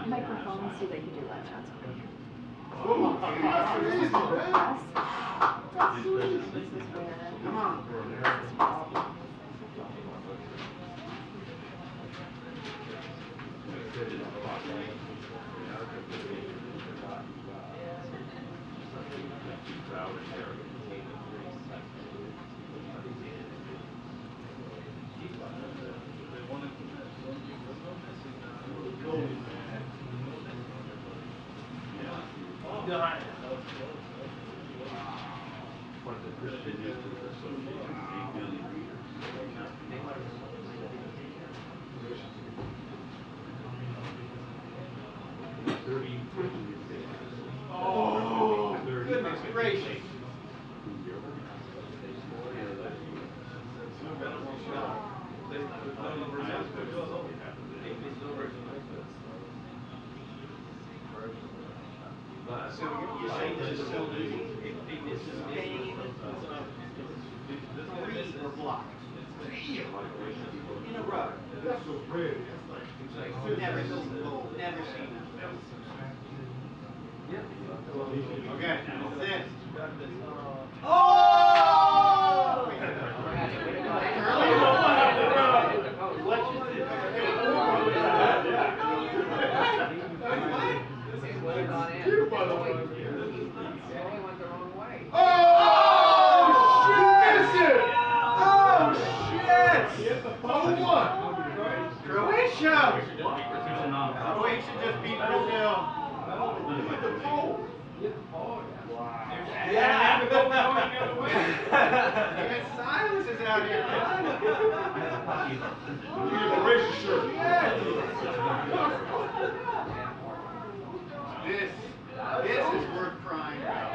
Microphones so they can do live chats. That's sweet. This is where. Come on. Oh, goodness gracious. So you're saying this is so easy? It's Spain, three were blocked. Three in a row. That's so pretty. Never seen that. Okay, that's it. Oh! Croatia! Croatia just beat Brazil. Yeah! Even Silas is out here. You get the racing shirt. This is worth crying about.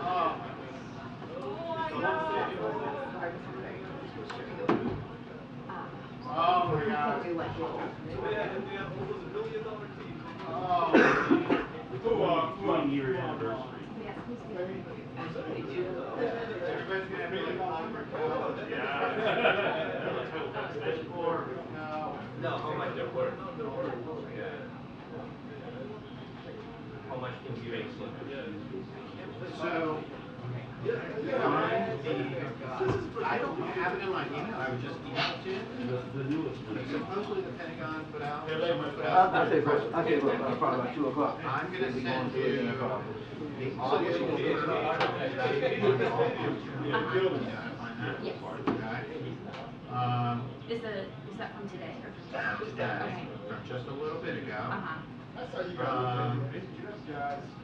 Oh. Oh my God. Oh. 1 year anniversary. Everybody's gonna be like, No, how much they're worth? How much can you make? So, I don't have it in my email. I would just email it to you. The newest one. Supposedly the Pentagon put out. I'll say probably about 2 o'clock. I'm going to send you the audio. Yes. Is that from today or from Today, Okay. from just a little bit ago.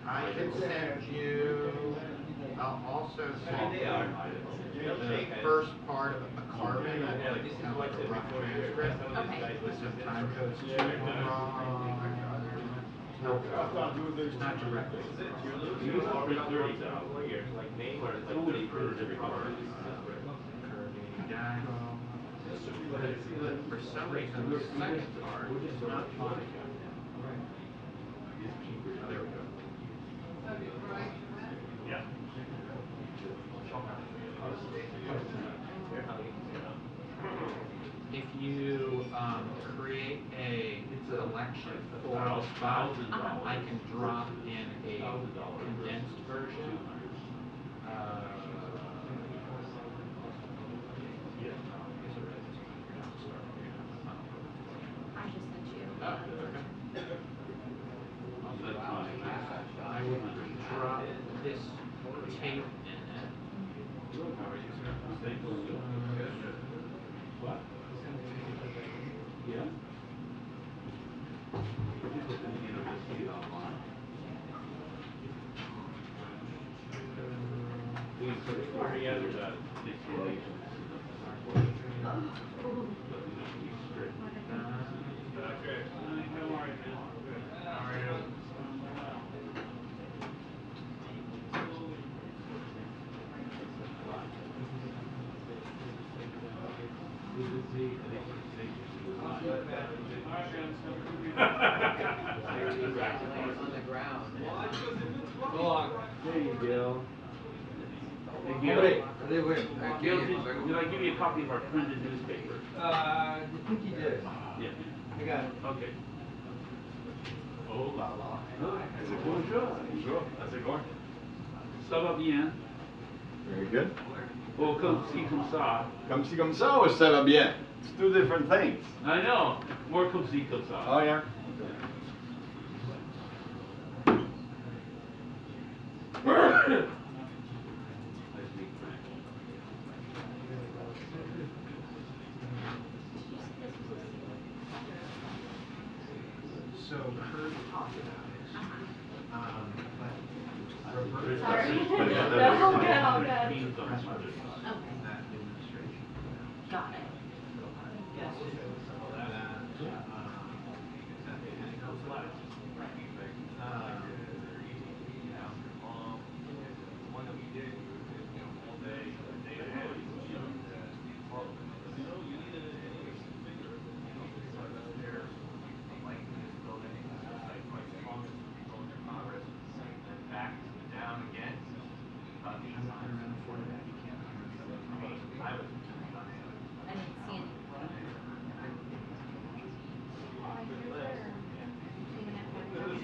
I can send you, I'll also send you the first part of a carbon, like kind of like a rough transcript, with some time codes to it. It's not directly. For some reason, the second part is not fun. There we go. Yeah. If you create a selection for the spot, I can drop in a condensed version. I just sent you. I would drop this tape in it. What? Yeah. We put together the installation. Okay. How are you? How are you? On the ground. Go on. There you go. Hey, Gil. Wait, Gil, did I give you a copy of our printed newspaper? I think he did. Yeah. Okay. Oh la la. Bonjour. How's it going? Ça va bien. Very good. Oh, comme ci, comme ça. Comme ça or ça va bien? It's two different things. I know. More comme ci, comme ça. Oh, yeah? So Kurt talked about it. But Roberta. Sorry. But that- No, all good, all good. Press release Okay. that administration. Got it.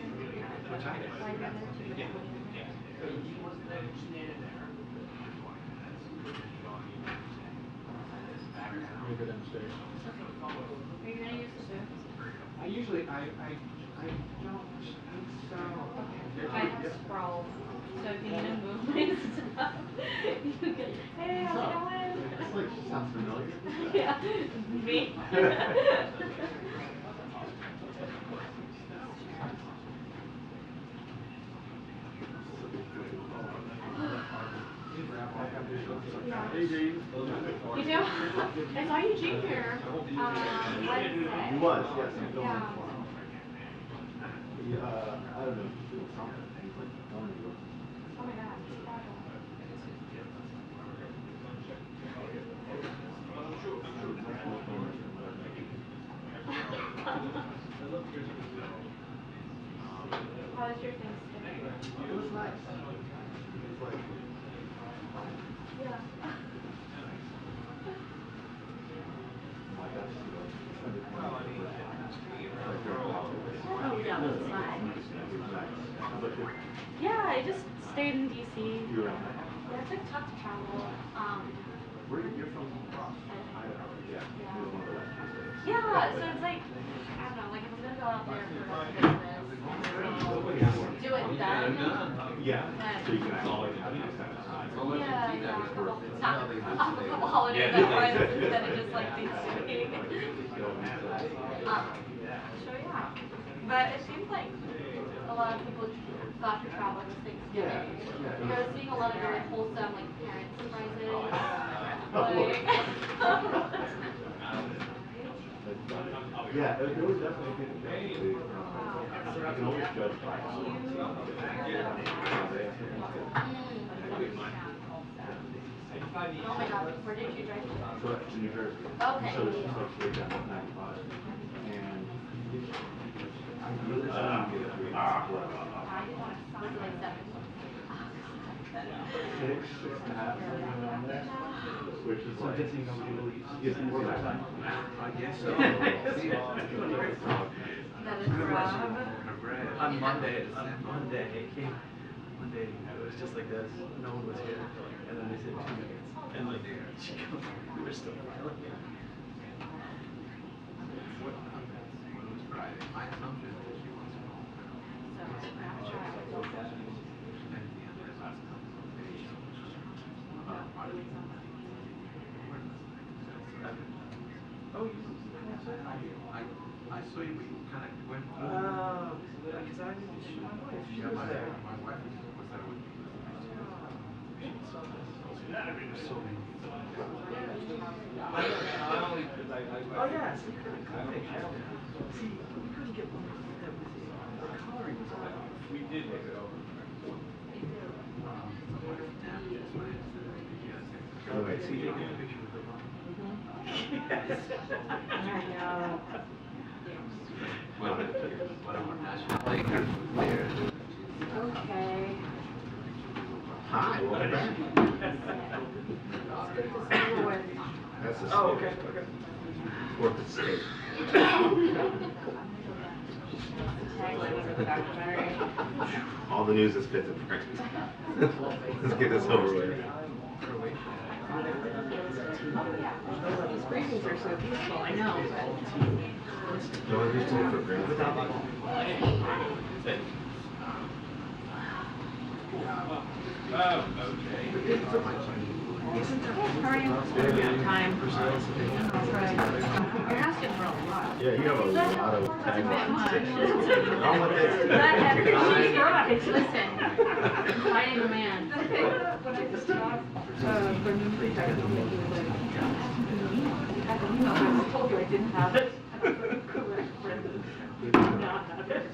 I didn't see any. Let me go downstairs. Are you gonna use the booth? I usually, I don't think so. I have sprawls, so if you need to move my stuff, you can, hey, how's it going? It's like, she sounds familiar. Yeah, me. Hey, James. You do? I saw Eugene here, Wednesday. He was, yes. He was. Yeah. He, I don't know, he was something. He was like, telling me. Oh my God. How was your Thanksgiving? It was nice. It was like, Yeah. Oh yeah, that's fine. Yeah, I just stayed in DC. You're right. Yeah, it's like tough to travel. Where you're from? Idaho. Yeah. Yeah. You're one of the West Coast states. Yeah, so it's like, I don't know, like if I'm gonna go out there for like business, do it then. Yeah. Then- So you can always have these kind of Yeah, yeah, a couple holidays otherwise instead of just like Thanksgiving. So yeah, but it seems like a lot of people got to travel this Thanksgiving. Yeah. Like, I was seeing a lot of very wholesome like parent surprises. Yeah, there was definitely a thing. You can always judge by Oh my God, where did you drive to? So to New Jersey. Okay. So it's just like straight down 95. And I really didn't get it really well. Was it like 7? 6.5, something around there. Which is like. Yes, we're back. I guess so. That is rough. On Monday, it was just like this, no one was here, and then they said 2 minutes, and like, she goes, we were still filing. When it was Friday, my assumption is she wants to go home. So, after I was And at the end of the last conversation, oh, I saw you, we kind of went. Because I didn't see my wife. Yeah, my wife was there with me. Oh yeah, so you couldn't cut pictures. See, we couldn't get one that was the coloring was all off. We did look it over. Anyway, So you take a picture with the mom. Yes. I know. Okay. Hi, welcome back. It's good to see you with. That's the Oh, state. okay. Fourth estate. tagline under the documentary. All the news is Pittsburgh. Let's get this over with. These briefings are so peaceful, I know, but. No one used to for granted. Time. You're asking for a lot. Yeah, you have a lot of That's a bit much. Wrong with this. That she's right. Listen, fighting a man. When I just talked, Brendan Free died, he was like, I told you I didn't have it. Correct, Brendan. You did not have it.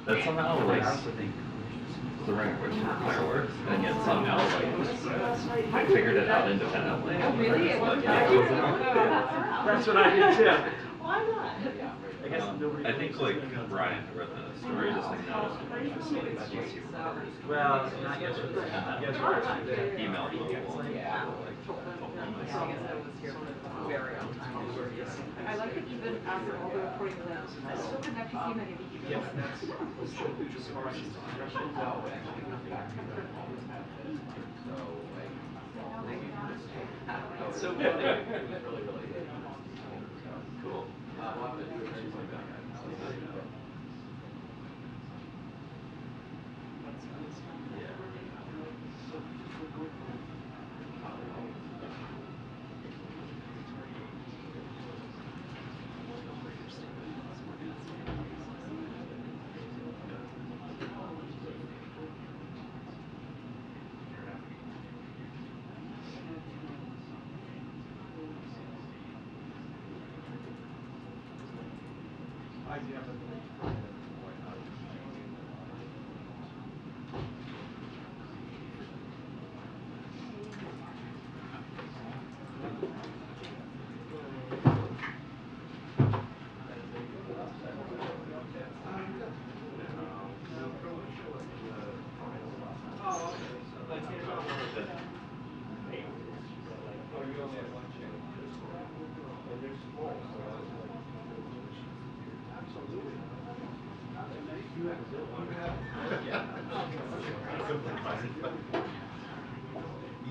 That somehow like the right word for fireworks, and yet somehow like I figured it out independently. Oh, really? It wasn't That's what I did too. Why not? I guess nobody. I think like Ryan who wrote the story just like Well, not yesterday. Yesterday. emailed people and I like that even after all the reporting of them, I still have not seen many of the emails. Yeah, but that's as far as threshold go. So really cool.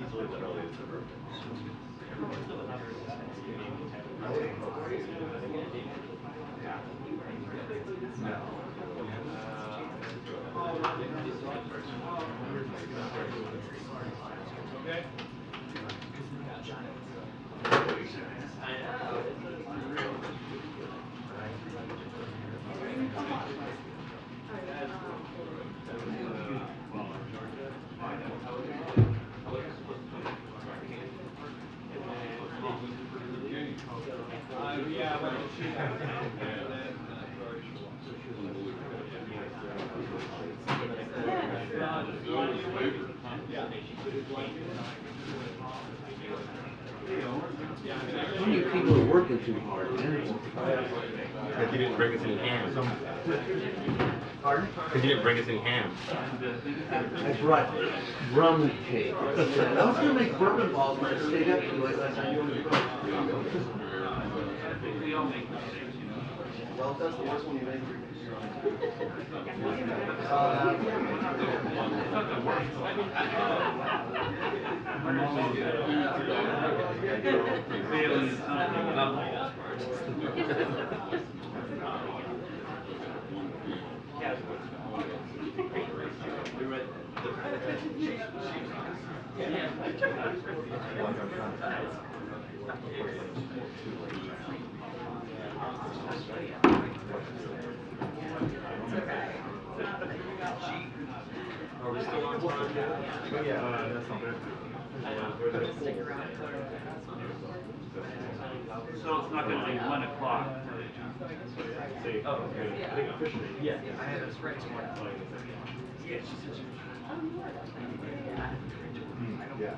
Easily the earliest ever. You people are working too hard, man. Because you didn't bring us any ham. Pardon? Because you didn't bring us any ham. I brought rum cake. I was gonna make bourbon balls, but I stayed up too late last night. Well, that's the worst one you make. Are we still on time? Yeah, that's not bad. So it's not gonna be 1 o'clock. See, oh, okay. I think officially. Yeah, I had this right tomorrow. Yeah, she said she was. Yeah.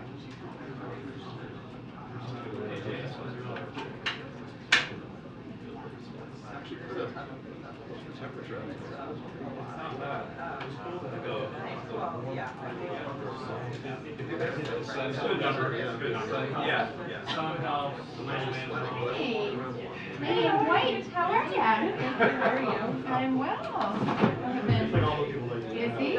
Temperature. It's good number, it's good number. Yeah, yeah. Somehow, the man. Hey. Hey, White, how are ya? How are you? I'm well. I've been busy.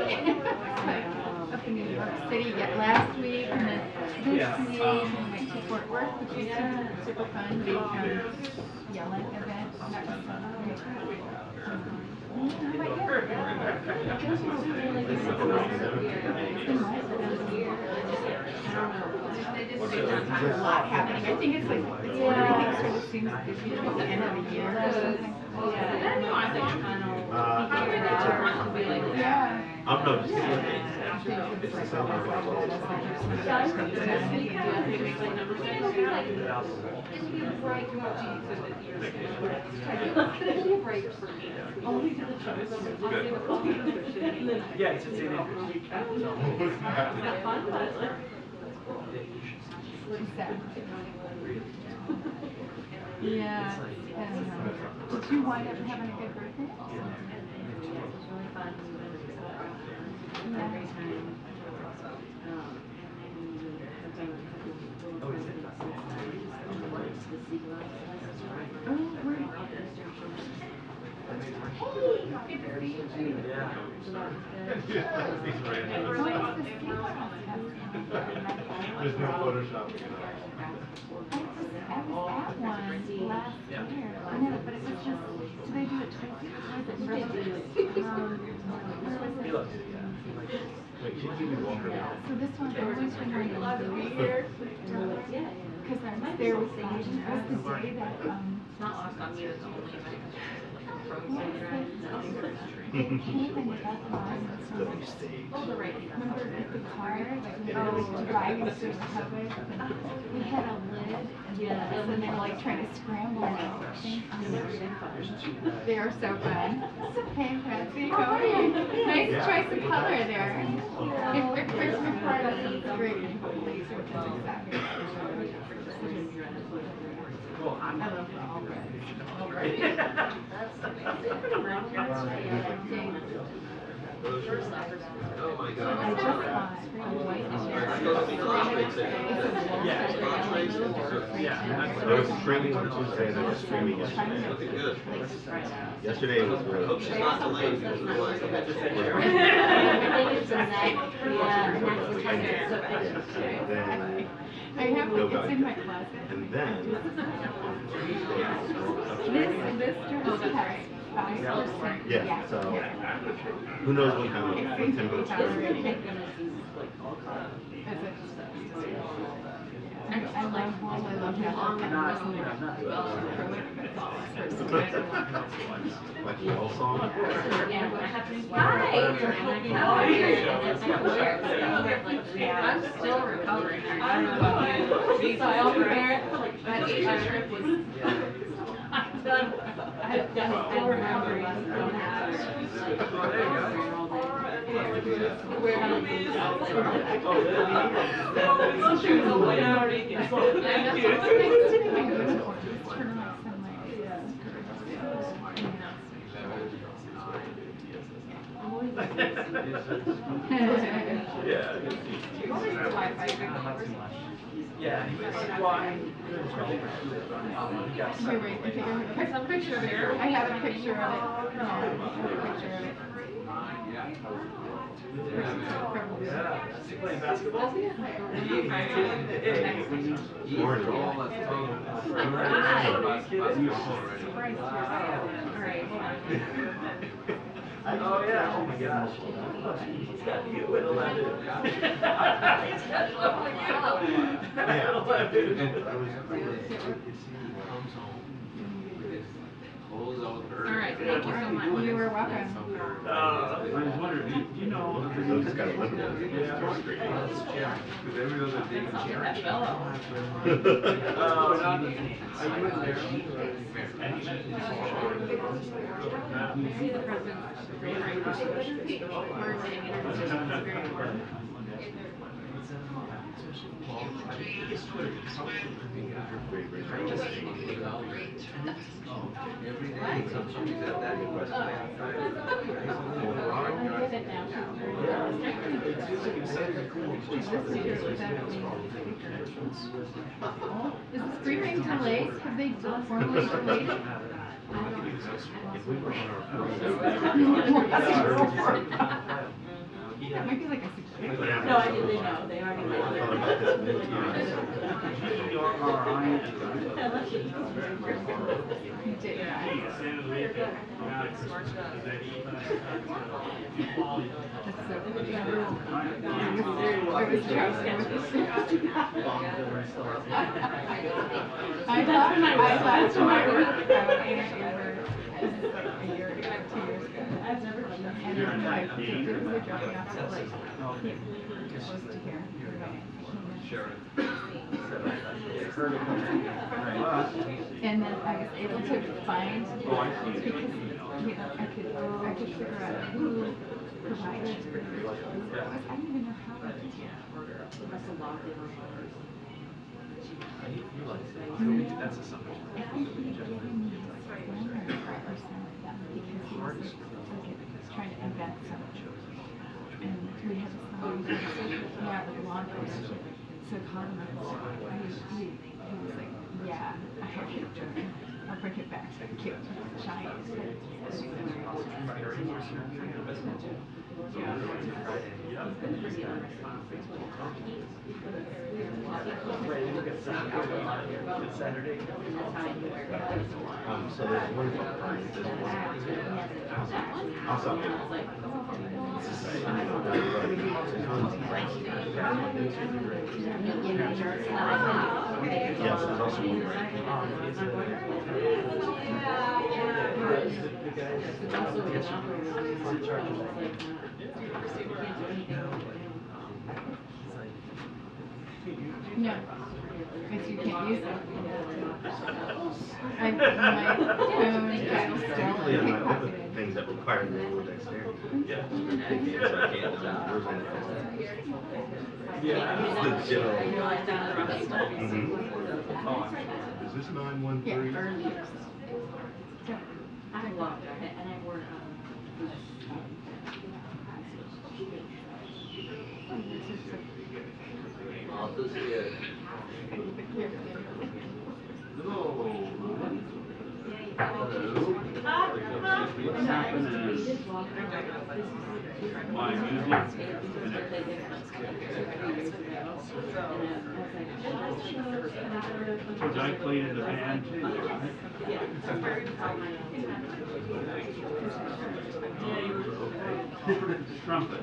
Up in New York City yet last week, and then this week, and went to Fort Worth, which was super fun. Big yelling event. That was fun. How about you? There's a lot happening. I think it's like, everything sort of seems busy towards the end of the year or something. Yeah. I'm not just Yeah, it's insane. Yeah. Did you wind up having a good birthday? There's no Photoshop. I was at one last year. I know, but it was just, do they do it twice? Wait, should you be walking out? So this one always reminds me because I was there with the Asian. It was the day that, It's not lost on me, it's only they came and left mine. Remember at the car, like we were driving through the subway, we had a lid, and they were like trying to scramble and everything. They are so fun. It's okay, Patsy. How are you? Nice choice of color there. If your Christmas party is great. Well, I'm not. Oh my I God. just bought white There was streaming on Tuesday and there was streaming yesterday. Good. Yesterday it was really. Hope she's not delayed because of the I have No it's in value. my closet. And then. This dress has 5%. Yeah, so who knows what kind of It what seems to be temperature. tolerated. I love wool, I love that. Like the old song? Hi. I'm still recovering. I don't know about you. So I'll prepare it for like that Asia trip was. I'm done. I'm still recovering. Yeah, Some picture of it. I have a picture of it. Yeah, I have a picture of it. playing basketball? Oh yeah, oh my gosh. He's got you with 11. He's got 11. Alright, thank you so much. You were welcome. I was wondering, do you know? Those just got a little bit. Every day, somebody's at that request. Is the screening delayed? Have they formally delayed it? That might be like a suggestion. No, I did, they know, they already I thought last time I worked out in a year ago, 2 years ago. I've never done that. And then I did the dropping off at like, close to here. And then I was able to find, because, you know, I could figure out who provided for it. I don't even know how I did it. That's a simple. I think he gave me his phone number or something because he was like, trying to invent some. And we had this conversation, yeah, with law enforcement. So I called him up and he was like, yeah, I have it, I'll bring it back. Thank you. Giant. Saturday. So there's one yes, there's also one No, because you can't use it. My phone is still usually on my pickpocketed. things that require manual dexterity. Yeah. So I can't where's my phone? The general. Is this 913? Yeah. I loved it, and I worked My music. Because I played in the band too, right? Trumpet.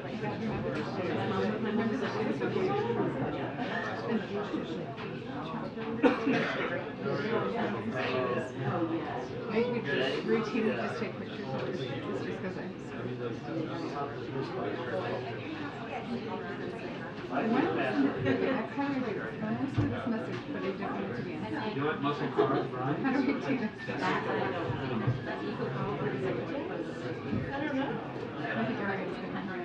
I would just routinely just take pictures of this just because that's how I do it. I almost do this message, but I don't want it to be on. Do it, muscle cars, Brian? How do I do this? I don't know. I think Arian's gonna hurt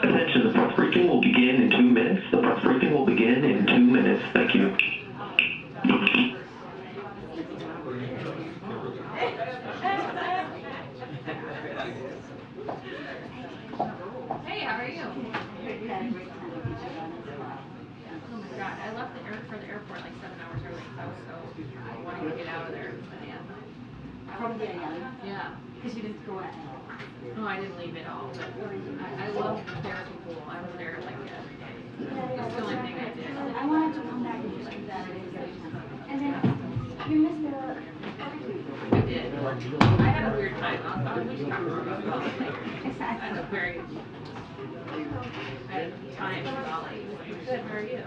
Attention, the press briefing will begin in 2 minutes. The press briefing will begin in 2 minutes. Thank you. Hey, how are you? Oh my god, I left for the airport like 7 hours early, so I was so wanting to get out of there. From the island? Yeah. Because you didn't go at all. No, I didn't leave at all, but I love the therapy pool. I was there like every day. That's the only thing I did. I wanted to come back and do Saturdays. And then you missed the barbecue. I did. I had a weird time. We should talk about it later. I had a very time in Bali. Good, how are you?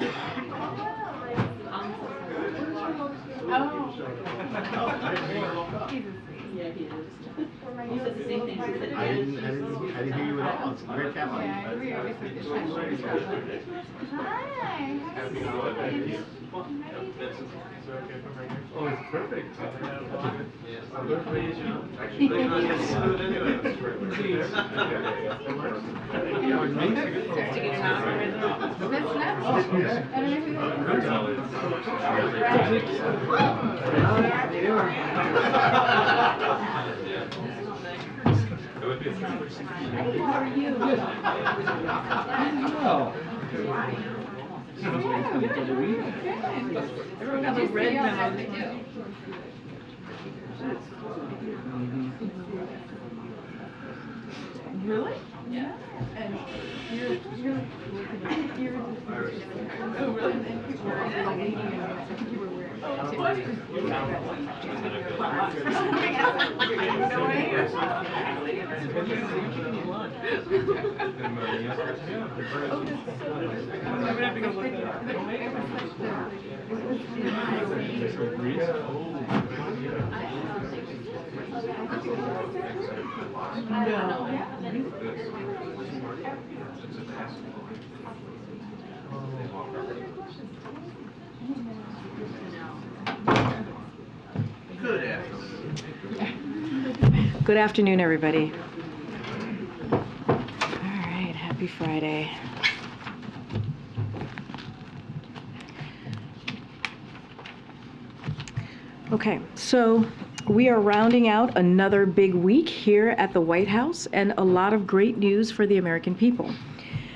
Yeah, he is. He said the same thing. He said, I didn't hear you at all. It's a great cat line. Yeah, we always have this time. Hi, how are you doing? Oh, it's perfect. That's not. I don't know who that is. How are you? Everyone has a red memo. Really? Yeah. And you're oh, really? And people were like, I think you were wearing Good afternoon, everybody. All right, happy Friday. Okay, so we are rounding out another big week here at the White House and a lot of great news for the American people.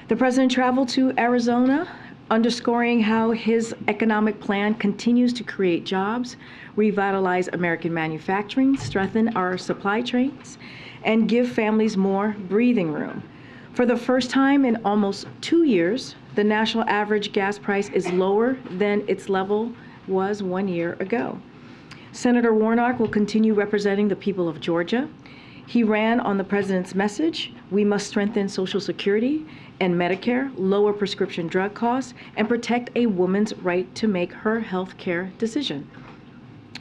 The president traveled to Arizona, underscoring how his economic plan continues to create jobs, revitalize American manufacturing, strengthen our supply chains, and give families more breathing room. For the first time in almost 2 years, the national average gas price is lower than its level was 1 year ago. Senator Warnock will continue representing the people of Georgia. He ran on the president's message: we must strengthen Social Security and Medicare, lower prescription drug costs, and protect a woman's right to make her health care decision.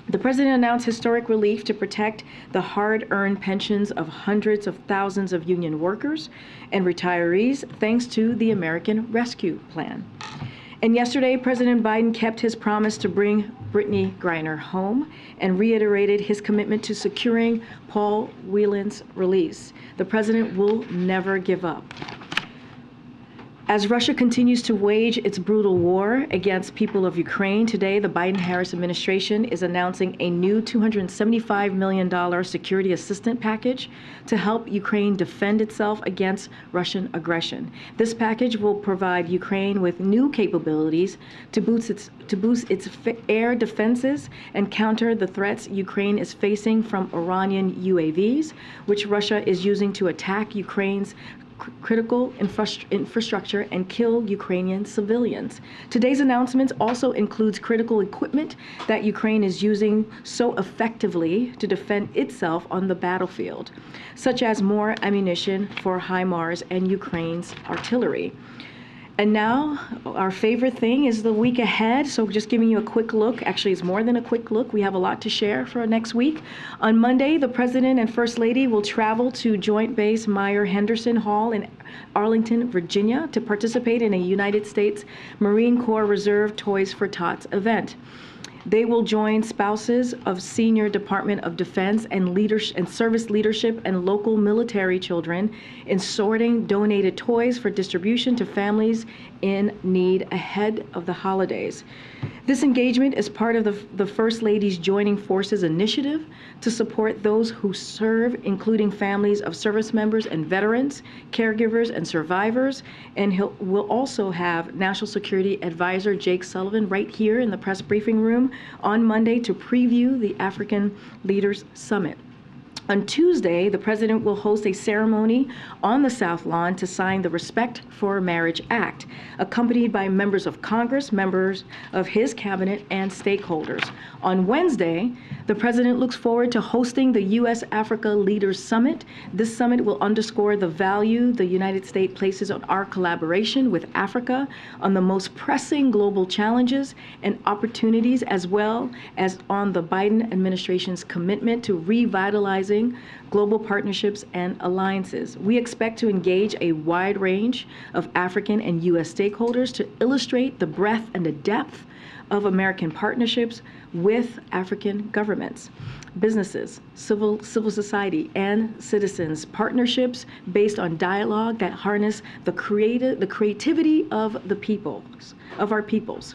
The president announced historic relief to protect the hard-earned pensions of hundreds of thousands of union workers and retirees thanks to the American Rescue Plan. And yesterday, President Biden kept his promise to bring Brittany Griner home and reiterated his commitment to securing Paul Whelan's release. The president will never give up. As Russia continues to wage its brutal war against people of Ukraine, today the Biden-Harris administration is announcing a new $275 million security assistance package to help Ukraine defend itself against Russian aggression. This package will provide Ukraine with new capabilities to boost its air defenses and counter the threats Ukraine is facing from Iranian UAVs, which Russia is using to attack Ukraine's critical infrastructure and kill Ukrainian civilians. Today's announcement also includes critical equipment that Ukraine is using so effectively to defend itself on the battlefield, such as more ammunition for HIMARS and Ukraine's artillery. And now, our favorite thing is the week ahead. So just giving you a quick look. Actually, it's more than a quick look. We have a lot to share for next week. On Monday, the President and First Lady will travel to Joint Base Meyer-Henderson Hall in Arlington, Virginia, to participate in a United States Marine Corps Reserve Toys for Tots event. They will join spouses of senior Department of Defense and service leadership and local military children in sorting donated toys for distribution to families in need ahead of the holidays. This engagement is part of the First Lady's Joining Forces initiative to support those who serve, including families of service members and veterans, caregivers, and survivors. And we'll also have National Security Advisor Jake Sullivan right here in the press briefing room on Monday to preview the African Leaders Summit. On Tuesday, the president will host a ceremony on the South Lawn to sign the Respect for Marriage Act, accompanied by members of Congress, members of his cabinet, and stakeholders. On Wednesday, the president looks forward to hosting the U.S.-Africa Leaders Summit. This summit will underscore the value the United States places on our collaboration with Africa on the most pressing global challenges and opportunities, as well as on the Biden administration's commitment to revitalizing global partnerships and alliances. We expect to engage a wide range of African and U.S. stakeholders to illustrate the breadth and the depth of American partnerships with African governments, businesses, civil society, and citizens. Partnerships based on dialogue that harness the creativity of our peoples.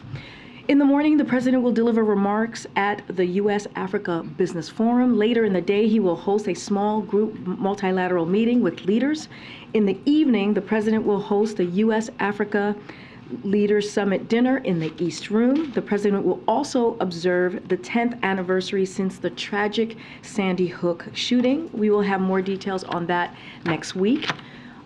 In the morning, the president will deliver remarks at the U.S.-Africa Business Forum. Later in the day, he will host a small group multilateral meeting with leaders. In the evening, the president will host the U.S.-Africa Leaders Summit dinner in the East Room. The president will also observe the 10th anniversary since the tragic Sandy Hook shooting. We will have more details on that next week.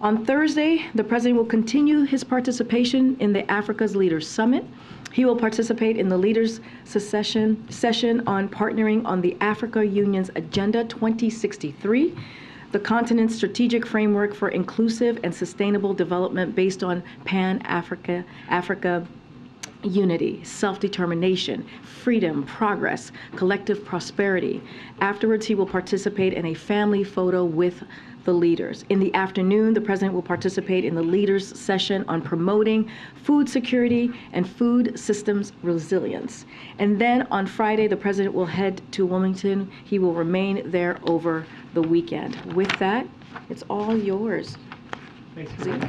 On Thursday, the president will continue his participation in the Africa's Leaders Summit. He will participate in the Leaders session on partnering on the Africa Union's Agenda 2063, the continent's strategic framework for inclusive and sustainable development based on Pan-Africa unity, self-determination, freedom, progress, collective prosperity. Afterwards, he will participate in a family photo with the leaders. In the afternoon, the president will participate in the leaders session on promoting food security and food systems resilience. And then on Friday, the president will head to Wilmington. He will remain there over the weekend. With that, it's all yours. Thanks, Karine.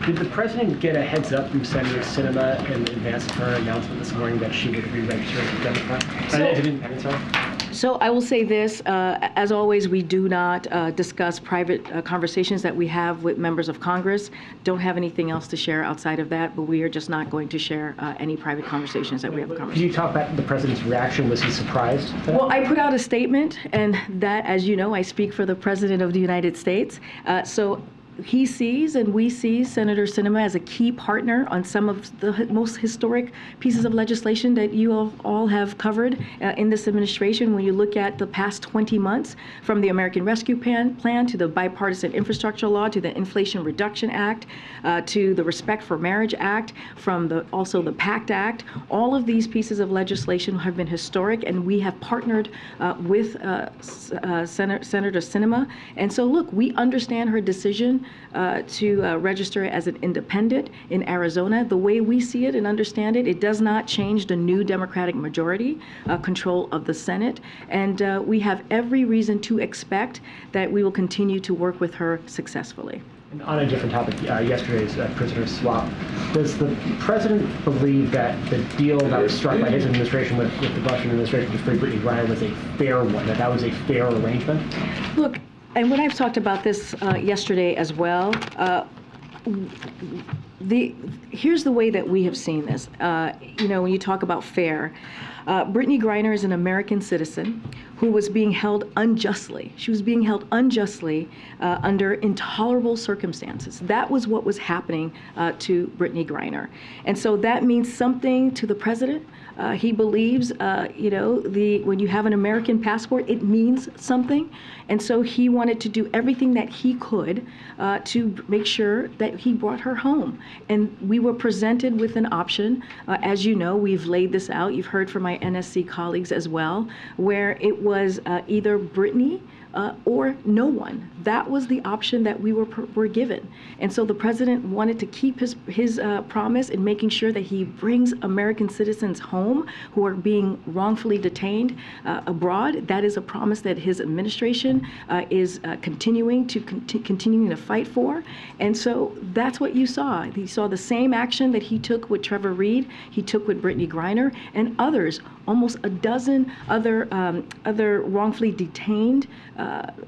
Did the president get a heads up from Senator Sinema in advance of her announcement this morning that she would re-register as a Democrat? So I will say this, as always, we do not discuss private conversations that we have with members of Congress. Don't have anything else to share outside of that, but we are just not going to share any private conversations that we have with Congress. Can you talk about the president's reaction? Was he surprised? Well, I put out a statement, and that, as you know, I speak for the President of the United States. So he sees and we see Senator Sinema as a key partner on some of the most historic pieces of legislation that you all have covered in this administration. When you look at the past 20 months, from the American Rescue Plan to the Bipartisan Infrastructure Law to the Inflation Reduction Act to the Respect for Marriage Act, from also the PACT Act, all of these pieces of legislation have been historic, and we have partnered with Senator Sinema. And so, look, we understand her decision to register as an independent in Arizona. The way we see it and understand it, it does not change the new Democratic majority control of the Senate. And we have every reason to expect that we will continue to work with her successfully. And on a different topic, yesterday's prisoner swap, does the president believe that the deal that was struck by his administration with the Bush administration to free Brittany Griner was a fair one, that was a fair arrangement? Look, and when I've talked about this yesterday as well, here's the way that we have seen this. When you talk about fair, Brittany Griner is an American citizen who was being held unjustly. She was being held unjustly under intolerable circumstances. That was what was happening to Brittany Griner. And so that means something to the president. He believes, when you have an American passport, it means something. And so he wanted to do everything that he could to make sure that he brought her home. And we were presented with an option. As you know, we've laid this out. You've heard from my NSC colleagues as well, where it was either Brittany or no one. That was the option that we were given. And so the president wanted to keep his promise in making sure that he brings American citizens home who are being wrongfully detained abroad. That is a promise that his administration is continuing to fight for. And so that's what you saw. You saw the same action that he took with Trevor Reed, he took with Brittany Griner, and others, almost a dozen other wrongfully detained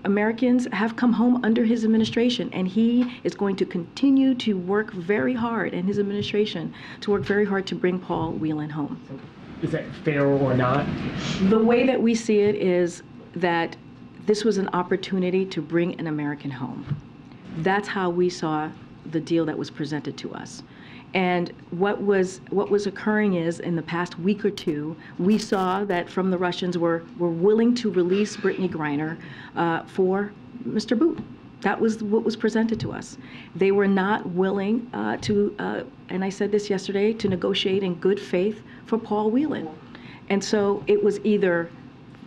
Americans have come home under his administration, and he is going to continue to work very hard, and his administration to work very hard to bring Paul Whelan home. Is that fair or not? The way that we see it is that this was an opportunity to bring an American home. That's how we saw the deal that was presented to us. And what was occurring is, in the past week or two, we saw that from the Russians were willing to release Brittany Griner for Mr. Boot. That was what was presented to us. They were not willing and I said this yesterday, to negotiate in good faith for Paul Whelan. And so it was either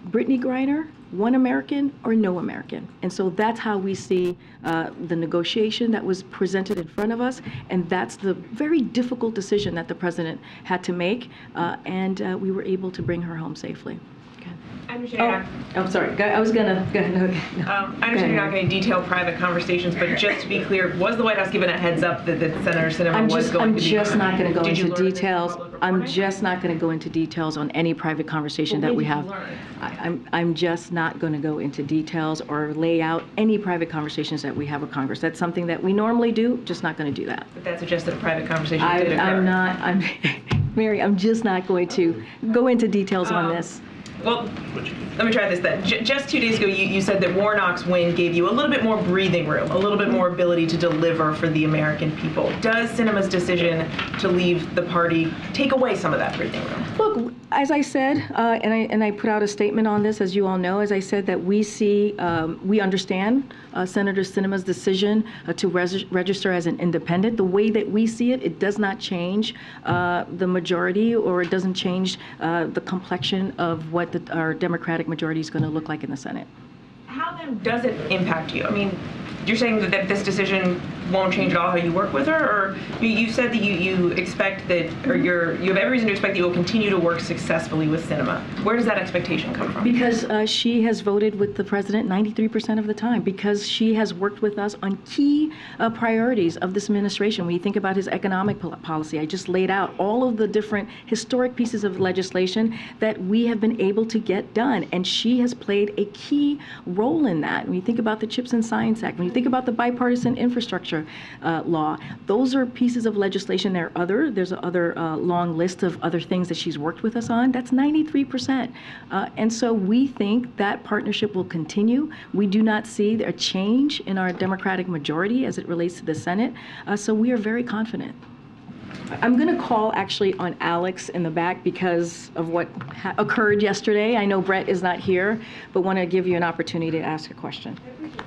Brittany Griner, one American, or no American. And so that's how we see the negotiation that was presented in front of us, and that's the very difficult decision that the president had to make, and we were able to bring her home safely. Okay. I understand. I'm sorry. I was gonna go ahead. I understand you're not going to detail private conversations, but just to be clear, was the White House given a heads up that Senator Sinema was going to be? I'm just not going to go Did you into learn this details. from public I'm reporting? just not going to go into details on any private conversation that we have. I'm just not going to go into details or lay out any private conversations that we have with Congress. That's something that we normally do. Just not going to do that. But that suggests that a private conversation did occur. Mary, I'm just not going to go into details on this. Well, let me try this then. Just 2 days ago, you said that Warnock's win gave you a little bit more breathing room, a little bit more ability to deliver for the American people. Does Sinema's decision to leave the party take away some of that breathing room? Look, as I said, and I put out a statement on this, as you all know, as I said, that we understand Senator Sinema's decision to register as an independent. The way that we see it, it does not change the majority, or it doesn't change the complexion of what our Democratic majority is going to look like in the Senate. How then does it impact you? I mean, you're saying that this decision won't change at all how you work with her, or you said that you expect that, or you have every reason to expect that you will continue to work successfully with Sinema. Where does that expectation come from? Because she has voted with the president 93% of the time, because she has worked with us on key priorities of this administration. When you think about his economic policy, I just laid out all of the different historic pieces of legislation that we have been able to get done, and she has played a key role in that. When you think about the CHIPS and Science Act, when you think about the bipartisan infrastructure law, those are pieces of legislation. There's another long list of other things that she's worked with us on. That's 93%. And so we think that partnership will continue. We do not see a change in our Democratic majority as it relates to the Senate. So we are very confident. I'm going to call actually on Alex in the back because of what occurred yesterday. I know Brett is not here, but want to give you an opportunity to ask a question.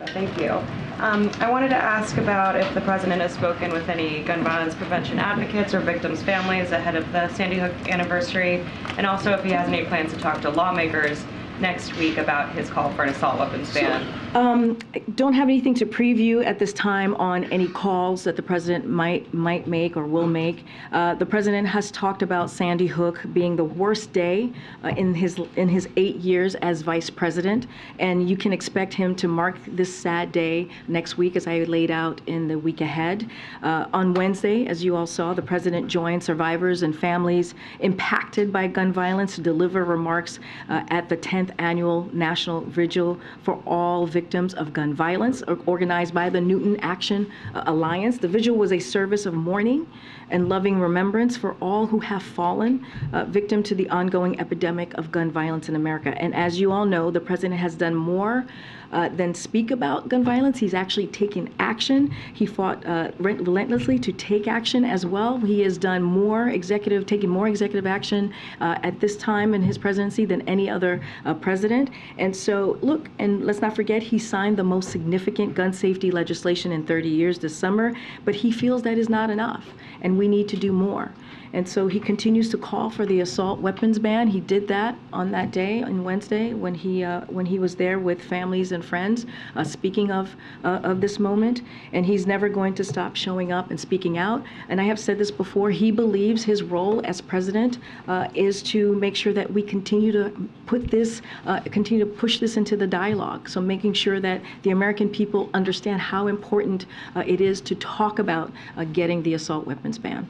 Thank you. I wanted to ask about if the president has spoken with any gun violence prevention advocates or victims' families ahead of the Sandy Hook anniversary, and also if he has any plans to talk to lawmakers next week about his call for an assault weapons ban. I don't have anything to preview at this time on any calls that the president might make or will make. The president has talked about Sandy Hook being the worst day in his 8 years as vice president, and you can expect him to mark this sad day next week, as I laid out in the week ahead. On Wednesday, as you all saw, the president joined survivors and families impacted by gun violence to deliver remarks at the 10th Annual National Vigil for All Victims of Gun Violence, organized by the Newton Action Alliance. The vigil was a service of mourning and loving remembrance for all who have fallen victim to the ongoing epidemic of gun violence in America. And as you all know, the president has done more than speak about gun violence. He's actually taken action. He fought relentlessly to take action as well. He has done taken more executive action at this time in his presidency than any other president. And so, look, and let's not forget, he signed the most significant gun safety legislation in 30 years this summer, but he feels that is not enough, and we need to do more. And so he continues to call for the assault weapons ban. He did that on that day, on Wednesday, when he was there with families and friends, speaking of this moment. And he's never going to stop showing up and speaking out. And I have said this before, he believes his role as president is to make sure that we continue to continue to push this into the dialogue. So making sure that the American people understand how important it is to talk about getting the assault weapons ban.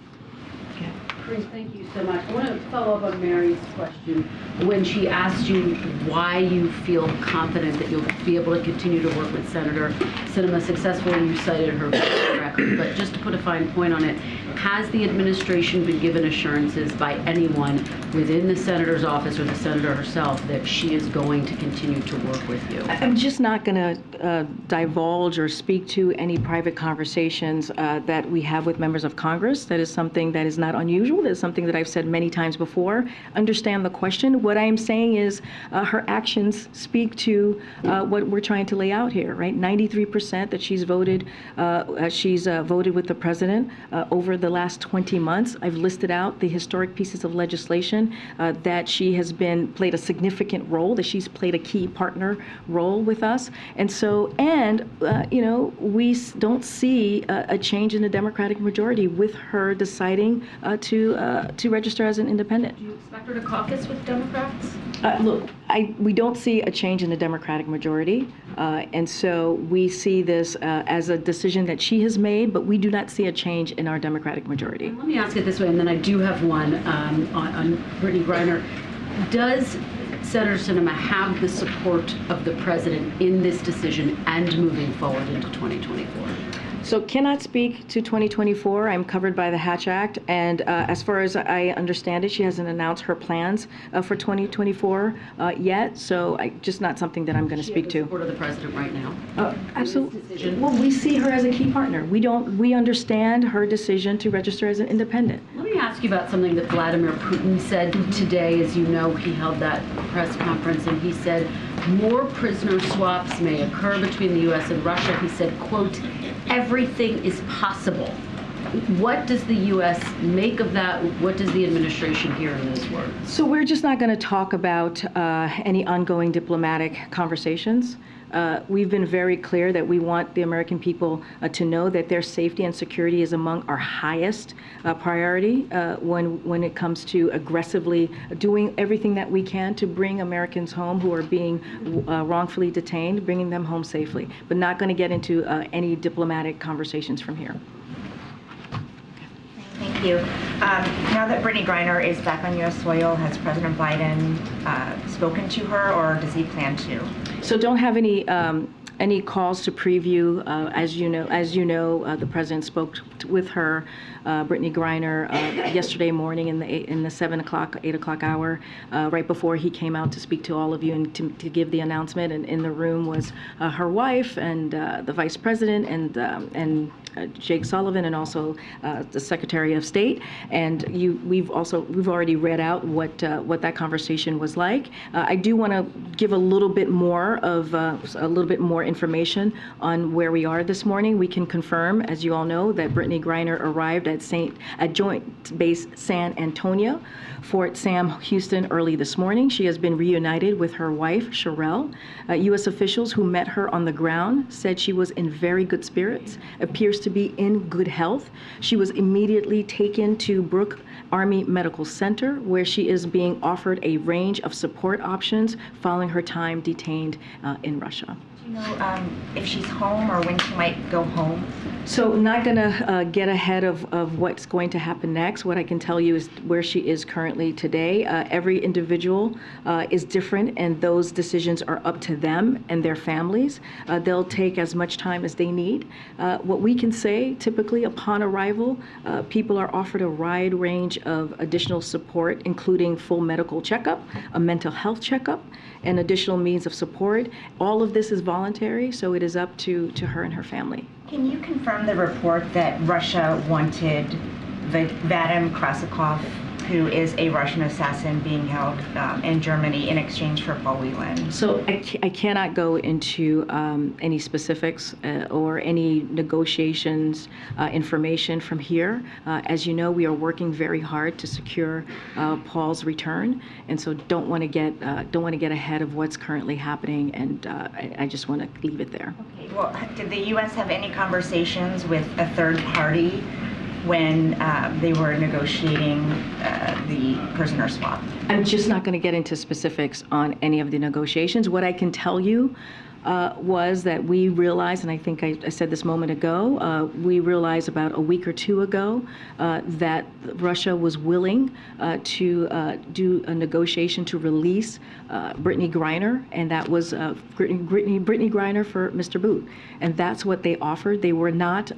Karine, thank you so much. I want to follow up on Mary's question when she asked you why you feel confident that you'll be able to continue to work with Senator Sinema successfully. You cited her record, but just to put a fine point on it, has the administration been given assurances by anyone within the senator's office or the senator herself that she is going to continue to work with you? I'm just not going to divulge or speak to any private conversations that we have with members of Congress. That is something that is not unusual. That is something that I've said many times before. Understand the question. What I'm saying is her actions speak to what we're trying to lay out here, right? 93% that she's voted with the president over the last 20 months. I've listed out the historic pieces of legislation that she has played a significant role, that she's played a key partner role with us. And so, we don't see a change in the Democratic majority with her deciding to to register as an independent. Do you expect her to caucus with Democrats? Look, we don't see a change in the Democratic majority, and so we see this as a decision that she has made, but we do not see a change in our Democratic majority. Let me ask it this way, and then I do have one on Brittany Griner. Does Senator Sinema have the support of the president in this decision and moving forward into 2024? So cannot speak to 2024. I'm covered by the Hatch Act, and as far as I understand it, she hasn't announced her plans for 2024 yet. So just not something that I'm going to speak to. Support of the president right now. Absolutely. Well, we see her as a key partner. We understand her decision to register as an independent. Let me ask you about something that Vladimir Putin said today. As you know, he held that press conference, and he said more prisoner swaps may occur between the U.S. and Russia. He said, quote, everything is possible. What does the U.S. make of that? What does the administration hear in those words? So we're just not going to talk about any ongoing diplomatic conversations. We've been very clear that we want the American people to know that their safety and security is among our highest priority when it comes to aggressively doing everything that we can to bring Americans home who are being wrongfully detained, bringing them home safely, but not going to get into any diplomatic conversations from here. Thank you. Now that Brittany Griner is back on U.S. soil, has President Biden spoken to her, or does he plan to? So don't have any calls to preview. As you know, the president spoke with her, Brittany Griner, yesterday morning in the 7 o'clock, 8 o'clock hour, right before he came out to speak to all of you and to give the announcement. And in the room was her wife and the vice president and Jake Sullivan, and also the Secretary of State. And we've already read out what that conversation was like. I do want to give a little bit more information on where we are this morning. We can confirm, as you all know, that Brittany Griner arrived at Joint Base San Antonio, Fort Sam Houston, early this morning. She has been reunited with her wife, Sherelle. U.S. officials who met her on the ground said she was in very good spirits, appears to be in good health. She was immediately taken to Brooke Army Medical Center, where she is being offered a range of support options following her time detained in Russia. Do you know if she's home or when she might go home? So not going to get ahead of what's going to happen next. What I can tell you is where she is currently today. Every individual is different, and those decisions are up to them and their families. They'll take as much time as they need. What we can say, typically upon arrival, people are offered a wide range of additional support, including full medical checkup, a mental health checkup, and additional means of support. All of this is voluntary, so it is up to her and her family. Can you confirm the report that Russia wanted Vadim Krasikov, who is a Russian assassin being held in Germany, in exchange for Paul Whelan? So I cannot go into any specifics or any negotiations information from here. As you know, we are working very hard to secure Paul's return, and so don't want to get ahead of what's currently happening, and I just want to leave it there. Okay. Well, did the U.S. have any conversations with a third party when they were negotiating the prisoner swap? I'm just not going to get into specifics on any of the negotiations. What I can tell you was that we realized, and I think I said this a moment ago, we realized about a week or two ago that Russia was willing to do a negotiation to release Brittany Griner, and that was Brittany Griner for Mr. Boot. And that's what they offered. They were not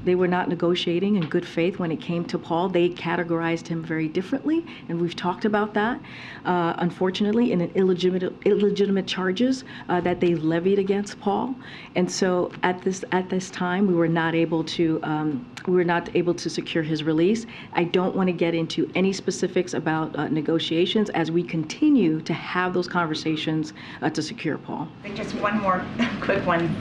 negotiating in good faith when it came to Paul. They categorized him very differently, and we've talked about that. Unfortunately, in an illegitimate charges that they levied against Paul, and so at this time we were not able to secure his release. I don't want to get into any specifics about negotiations as we continue to have those conversations to secure Paul. Just one more quick one.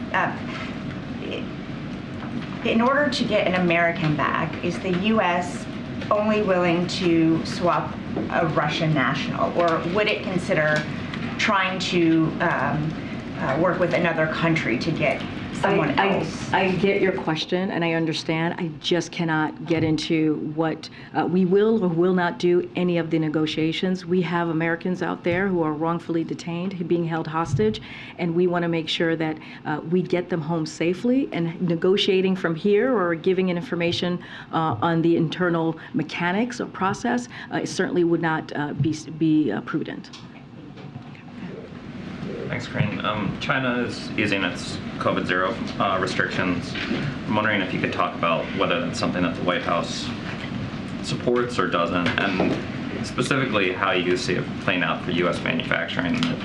In order to get an American back, is the U.S. only willing to swap a Russian national, or would it consider trying to work with another country to get someone else. I get your question, and I understand. I just cannot get into what we will or will not do any of the negotiations. We have Americans out there who are wrongfully detained, being held hostage, and we want to make sure that we get them home safely. And negotiating from here or giving information on the internal mechanics or process certainly would not be prudent. Thanks, Karine. China is easing its COVID-0 restrictions. I'm wondering if you could talk about whether that's something that the White House supports or doesn't, and specifically how you see it playing out for U.S. manufacturing that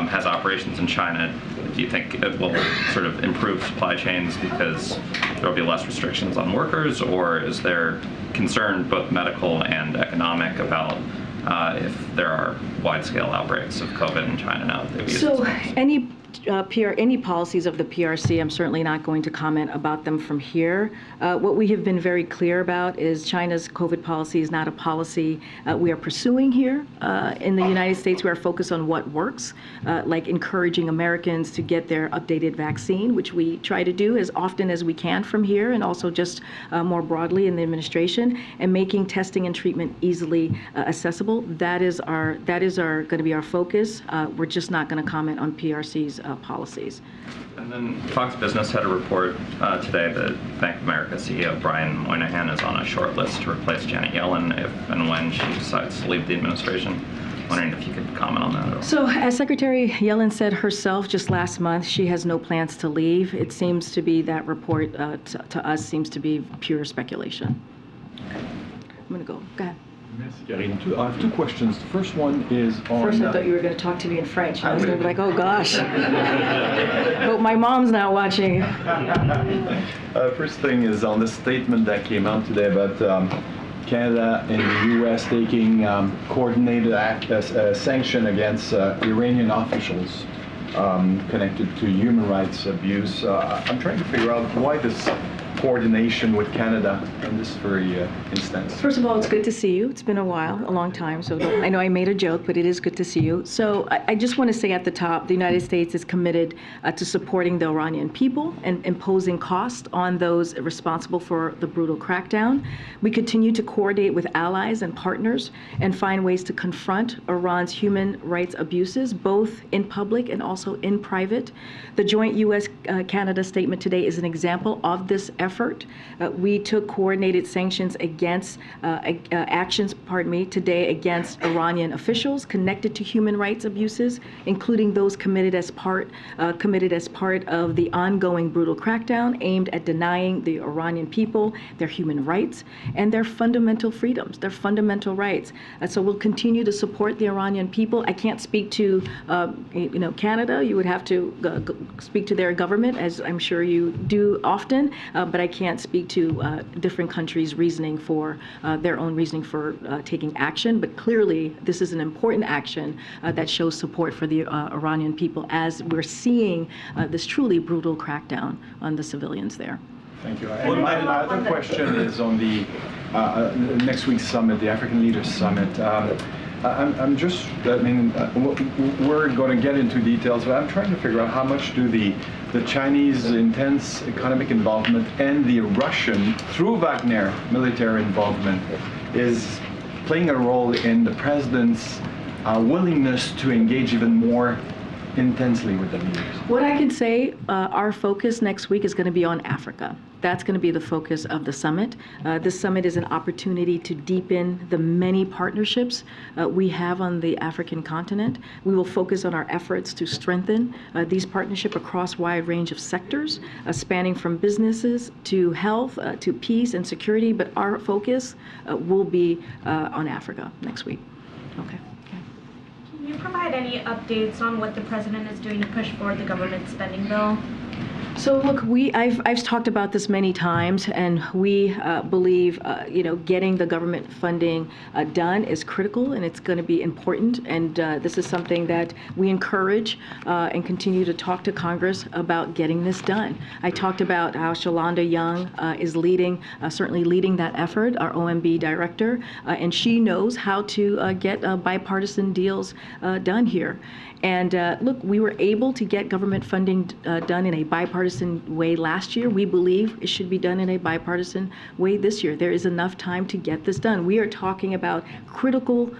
has operations in China. Do you think it will sort of improve supply chains because there will be less restrictions on workers, or is there concern, both medical and economic, about if there are wide-scale outbreaks of COVID in China now that they've used So it? any policies of the PRC, I'm certainly not going to comment about them from here. What we have been very clear about is China's COVID policy is not a policy we are pursuing here. In the United States, we are focused on what works, like encouraging Americans to get their updated vaccine, which we try to do as often as we can from here, and also just more broadly in the administration, and making testing and treatment easily accessible. That is going to be our focus. We're just not going to comment on PRC's policies. And then Fox Business had a report today that Bank of America CEO Brian Moynihan is on a short list to replace Janet Yellen if and when she decides to leave the administration. Wondering if you could comment on that at all. So, as Secretary Yellen said herself just last month, she has no plans to leave. It seems to be that report to us seems to be pure speculation. I'm going to go. Go ahead. Merci, Karine. I have two questions. The first one is on... First, I thought you were going to talk to me in French. I was going to be like, oh, gosh. Hope my mom's not watching. First thing is on the statement that came out today about Canada and the U.S. taking coordinated sanction against Iranian officials connected to human rights abuse. I'm trying to figure out why this coordination with Canada in this very instance. First of all, it's good to see you. It's been a while, a long time, so I know I made a joke, but it is good to see you. So I just want to say at the top, the United States is committed to supporting the Iranian people and imposing costs on those responsible for the brutal crackdown. We continue to coordinate with allies and partners and find ways to confront Iran's human rights abuses, both in public and also in private. The joint U.S.-Canada statement today is an example of this effort. We took coordinated sanctions against actions today against Iranian officials connected to human rights abuses, including those committed as part of the ongoing brutal crackdown aimed at denying the Iranian people their human rights and their fundamental freedoms, their fundamental rights. So we'll continue to support the Iranian people. I can't speak to Canada. You would have to speak to their government, as I'm sure you do often. But I can't speak to different countries' reasoning for their own reasoning for taking action. But clearly, this is an important action that shows support for the Iranian people as we're seeing this truly brutal crackdown on the civilians there. Thank you. And my other question is on the next week's summit, the African Leaders Summit. We're going to get into details, but I'm trying to figure out how much do the Chinese intense economic involvement and the Russian, through Wagner, military involvement is playing a role in the president's willingness to engage even more intensely with the leaders. What I can say, our focus next week is going to be on Africa. That's going to be the focus of the summit. This summit is an opportunity to deepen the many partnerships we have on the African continent. We will focus on our efforts to strengthen these partnerships across a wide range of sectors, spanning from businesses to health to peace and security, but our focus will be on Africa next week. Okay. Can you provide any updates on what the president is doing to push forward the government spending bill? So look, I've talked about this many times, and we believe getting the government funding done is critical, and it's going to be important. And this is something that we encourage and continue to talk to Congress about getting this done. I talked about how Shalonda Young is certainly leading that effort, our OMB director, and she knows how to get bipartisan deals done here. And look, we were able to get government funding done in a bipartisan bipartisan way last year. We believe it should be done in a bipartisan way this year. There is enough time to get this done. We are talking about critical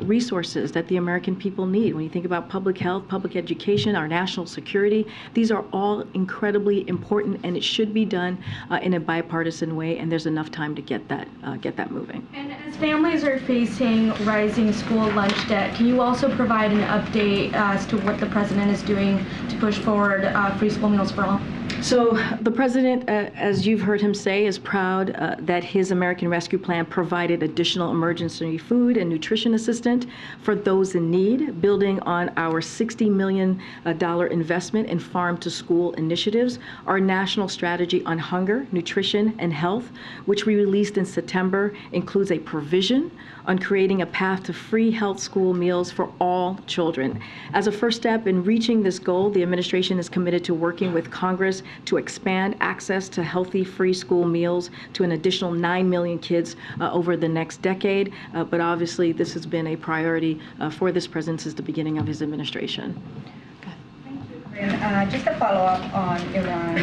resources that the American people need. When you think about public health, public education, our national security, these are all incredibly important, and it should be done in a bipartisan way, and there's enough time to get that moving. And as families are facing rising school lunch debt, can you also provide an update as to what the president is doing to push forward free school meals for all? So the president, as you've heard him say, is proud that his American Rescue Plan provided additional emergency food and nutrition assistance for those in need, building on our $60 million investment in farm-to-school initiatives. Our national strategy on hunger, nutrition, and health, which we released in September, includes a provision on creating a path to free health school meals for all children. As a first step in reaching this goal, the administration is committed to working with Congress to expand access to healthy free school meals to an additional 9 million kids over the next decade. But obviously, this has been a priority for this president since the beginning of his administration. Just a follow-up on Iran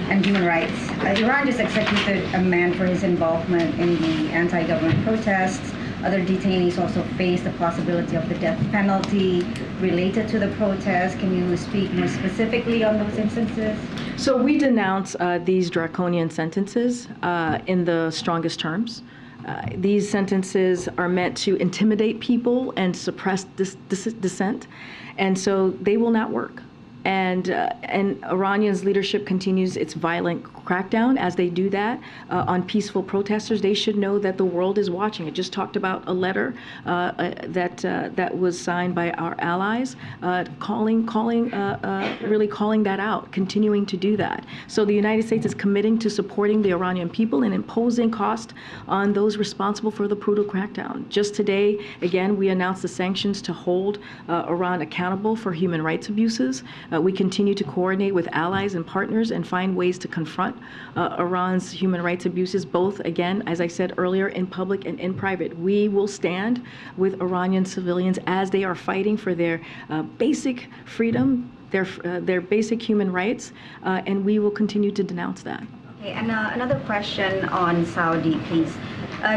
and human rights. Iran just executed a man for his involvement in the anti-government protests. Other detainees also face the possibility of the death penalty related to the protest. Can you speak more specifically on those instances? So we denounce these draconian sentences in the strongest terms. These sentences are meant to intimidate people and suppress dissent, and so they will not work. And Iranians' leadership continues its violent crackdown as they do that on peaceful protesters. They should know that the world is watching. I just talked about a letter that was signed by our allies, really calling that out, continuing to do that. So the United States is committing to supporting the Iranian people and imposing cost on those responsible for the brutal crackdown. Just today, again, we announced the sanctions to hold Iran accountable for human rights abuses. We continue to coordinate with allies and partners and find ways to confront Iran's human rights abuses, both, again, as I said earlier, in public and in private. We will stand with Iranian civilians as they are fighting for their basic freedom, their basic human rights, and we will continue to denounce that. Okay, and another question on Saudi, please.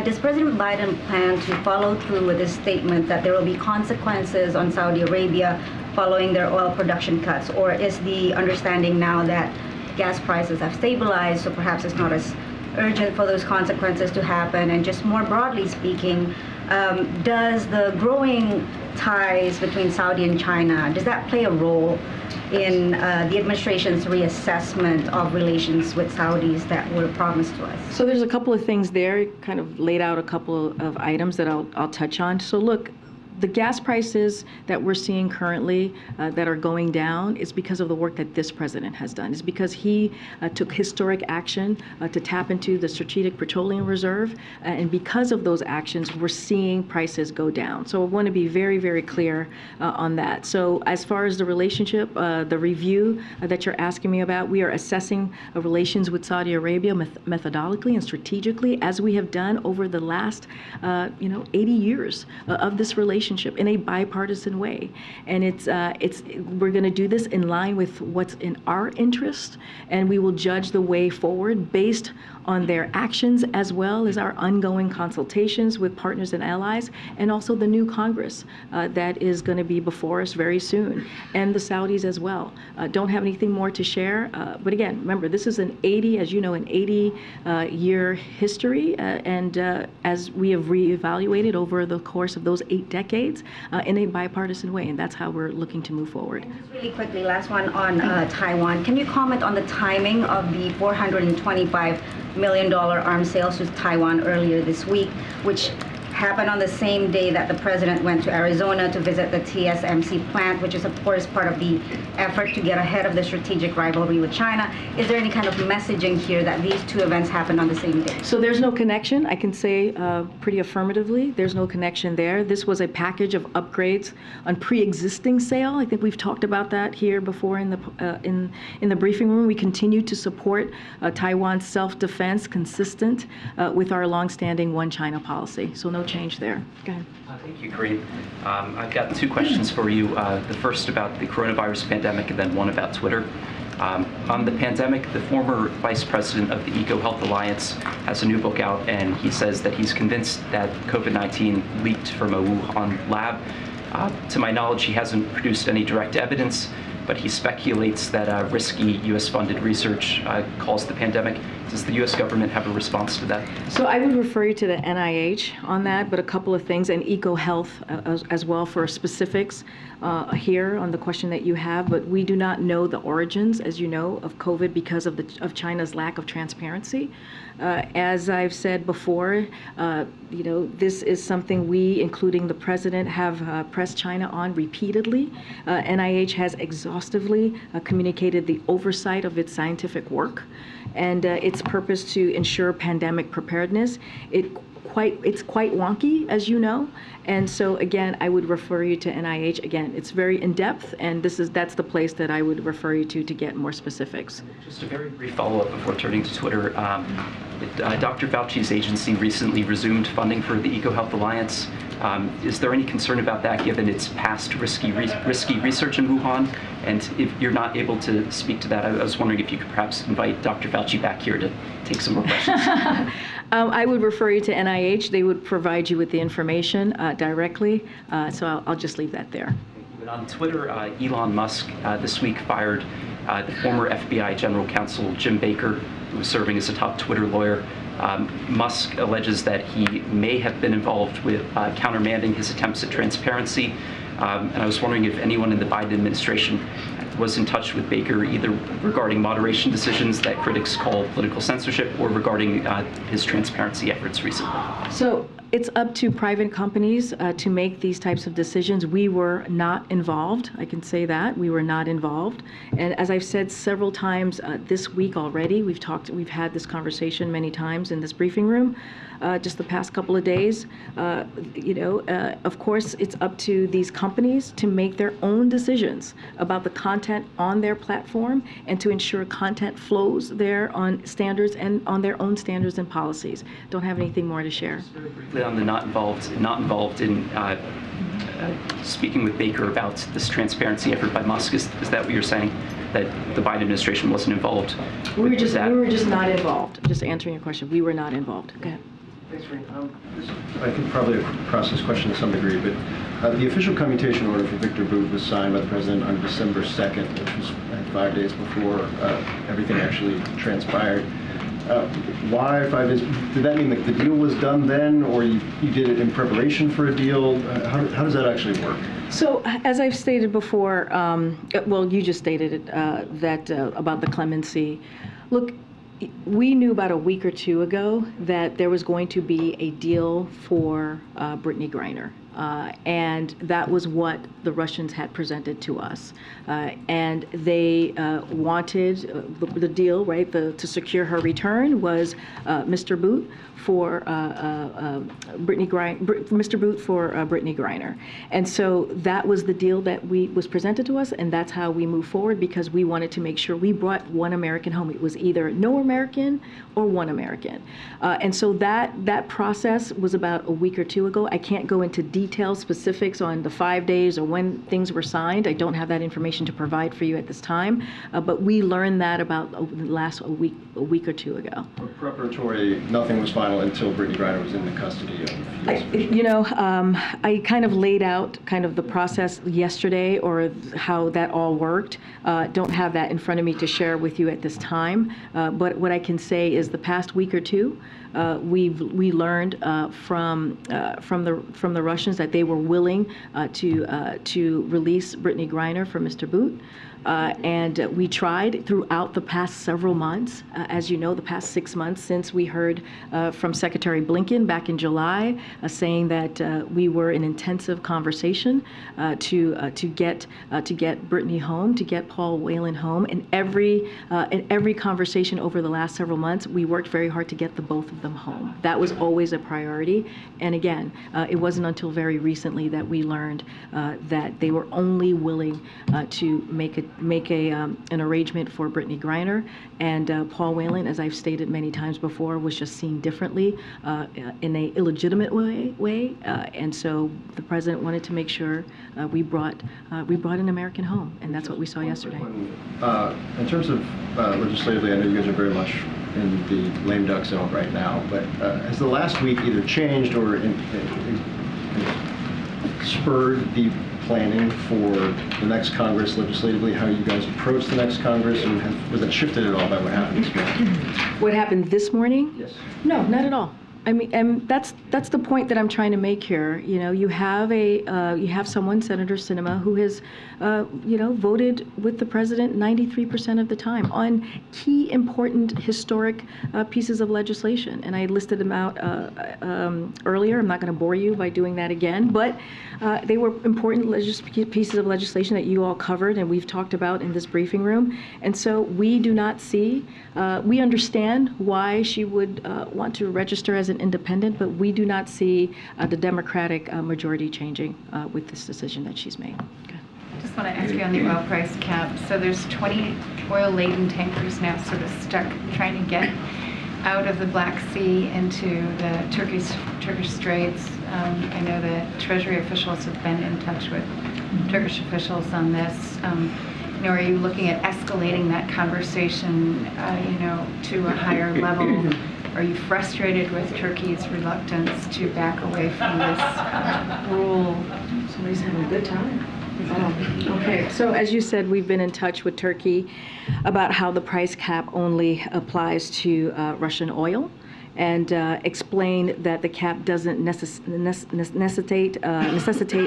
Does President Biden plan to follow through with his statement that there will be consequences on Saudi Arabia following their oil production cuts? Or is the understanding now that gas prices have stabilized, so perhaps it's not as urgent for those consequences to happen? And just more broadly speaking, does the growing ties between Saudi and China, does that play a role in the administration's reassessment of relations with Saudis that were promised to us? So there's a couple of things there, kind of laid out a couple of items that I'll touch on. So look, the gas prices that we're seeing currently that are going down is because of the work that this president has done. It's because he took historic action to tap into the Strategic Petroleum Reserve. And because of those actions, we're seeing prices go down. So I want to be very, very clear on that. So as far as the relationship, the review that you're asking me about, we are assessing relations with Saudi Arabia methodically and strategically, as we have done over the last 80 years of this relationship in a bipartisan way. And we're going to do this in line with what's in our interest, and we will judge the way forward based on their actions, as well as our ongoing consultations with partners and allies, and also the new Congress that is going to be before us very soon, and the Saudis as well. Don't have anything more to share, but again, remember, this is an 80-year history, and as we have reevaluated over the course of those 8 decades in a bipartisan way, and that's how we're looking to move forward. And just really quickly, last one on Taiwan. Can you comment on the timing of the $425 million arms sales to Taiwan earlier this week, which happened on the same day that the president went to Arizona to visit the TSMC plant, which is of course part of the effort to get ahead of the strategic rivalry with China. Is there any kind of messaging here that these two events happened on the same day? So there's no connection. I can say pretty affirmatively, there's no connection there. This was a package of upgrades on pre-existing sale. I think we've talked about that here before in the briefing room. We continue to support Taiwan's self-defense consistent with our longstanding one China policy. So no change there. Go ahead. Thank you, Karine. I've got 2 questions for you. The first about the coronavirus pandemic and then one about Twitter. On the pandemic, the former vice president of the EcoHealth Alliance has a new book out, and he says that he's convinced that COVID-19 leaked from a Wuhan lab. To my knowledge, he hasn't produced any direct evidence, but he speculates that risky U.S.-funded research caused the pandemic. Does the U.S. government have a response to that? So I would refer you to the NIH on that, but a couple of things, and EcoHealth as well for specifics here on the question that you have. But we do not know the origins, as you know, of COVID because of China's lack of transparency. As I've said before, this is something we, including the president, have pressed China on repeatedly. NIH has exhaustively communicated the oversight of its scientific work and its purpose to ensure pandemic preparedness. It's quite wonky, as you know, and so again, I would refer you to NIH. Again, it's very in depth, and that's the place that I would refer you to get more specifics. Just a very brief follow-up before turning to Twitter. Dr. Fauci's agency recently resumed funding for the EcoHealth Alliance. Is there any concern about that, given its past risky research in Wuhan? And if you're not able to speak to that, I was wondering if you could perhaps invite Dr. Fauci back here to take some more questions. I would refer you to NIH. They would provide you with the information directly, so I'll just leave that there. But on Twitter, Elon Musk this week fired the former FBI General Counsel Jim Baker, who was serving as a top Twitter lawyer. Musk alleges that he may have been involved with countermanding his attempts at transparency. And I was wondering if anyone in the Biden administration was in touch with Baker, either regarding moderation decisions that critics call political censorship or regarding his transparency efforts recently. So it's up to private companies to make these types of decisions. We were not involved. I can say that. We were not involved. And as I've said several times this week already, we've had this conversation many times in this briefing room. Just the past couple of days, of course, it's up to these companies to make their own decisions about the content on their platform and to ensure content flows there on standards and on their own standards and policies. Don't have anything more to share. On the not involved in speaking with Baker about this transparency effort by Musk, is that what you're saying? That the Biden administration wasn't involved? We were just not involved. Just answering your question, we were not involved. Go ahead. Thanks, Karine. I could probably process this question to some degree, but the official commutation order for Victor Boot was signed by the president on December 2nd, which was 5 days before everything actually transpired. Why 5 days? Did that mean that the deal was done then, or you did it in preparation for a deal? How does that actually work? So, as I've stated before, well, you just stated it, that about the clemency. Look, we knew about a week or two ago that there was going to be a deal for Brittany Griner. And that was what the Russians had presented to us. And they wanted the deal, right, to secure her return was Mr. Boot for Mr. Boot for Brittany Griner. And so that was the deal that was presented to us, and that's how we moved forward, because we wanted to make sure we brought one American home. It was either no American or one American. And so that process was about a week or two ago. I can't go into detailed specifics on the 5 days or when things were signed. I don't have that information to provide for you at this time, but we learned that about a week or two ago. Preparatory, nothing was final until Brittany Griner was in the custody of I kind of laid out kind of the process yesterday, or how that all worked. Don't have that in front of me to share with you at this time, but what I can say is the past week or two, we learned from the Russians that they were willing to release Brittany Griner for Mr. Boot. And we tried throughout the past several months, as you know, the past 6 months since we heard from Secretary Blinken back in July, saying that we were in intensive conversation to get Brittany home, to get Paul Whelan home. In every conversation over the last several months, we worked very hard to get the both of them home. That was always a priority. And again, it wasn't until very recently that we learned that they were only willing to make a make an arrangement for Brittany Griner, and Paul Whelan, as I've stated many times before, was just seen differently in a illegitimate way, and so the president wanted to make sure we brought an American home, and that's what we saw yesterday. In terms of legislatively, I know you guys are very much in the lame duck zone right now, but has the last week either changed or spurred the planning for the next Congress legislatively, how you guys approach the next Congress, and was that shifted at all by what happened this morning? What happened this morning? Yes. No, not at all. I mean, and that's the point that I'm trying to make here. You know, you have someone, Senator Sinema, who has, voted with the president 93% of the time on key, important, historic pieces of legislation. And I listed them out earlier. I'm not going to bore you by doing that again, but they were important pieces of legislation that you all covered and we've talked about in this briefing room. And so we do not see, we understand why she would want to register as an independent, but we do not see the Democratic majority changing with this decision that she's made. Okay. Just want to ask you on the oil price cap. So there's 20 oil-laden tankers now sort of stuck trying to get out of the Black Sea into the Turkish Straits. I know that Treasury officials have been in touch with Turkish officials on this. Are you looking at escalating that conversation, to a higher level? Are you frustrated with Turkey's reluctance to back away from this rule? Somebody's having a good time. Okay, so as you said, we've been in touch with Turkey about how the price cap only applies to Russian oil, and explained that the cap doesn't necessitate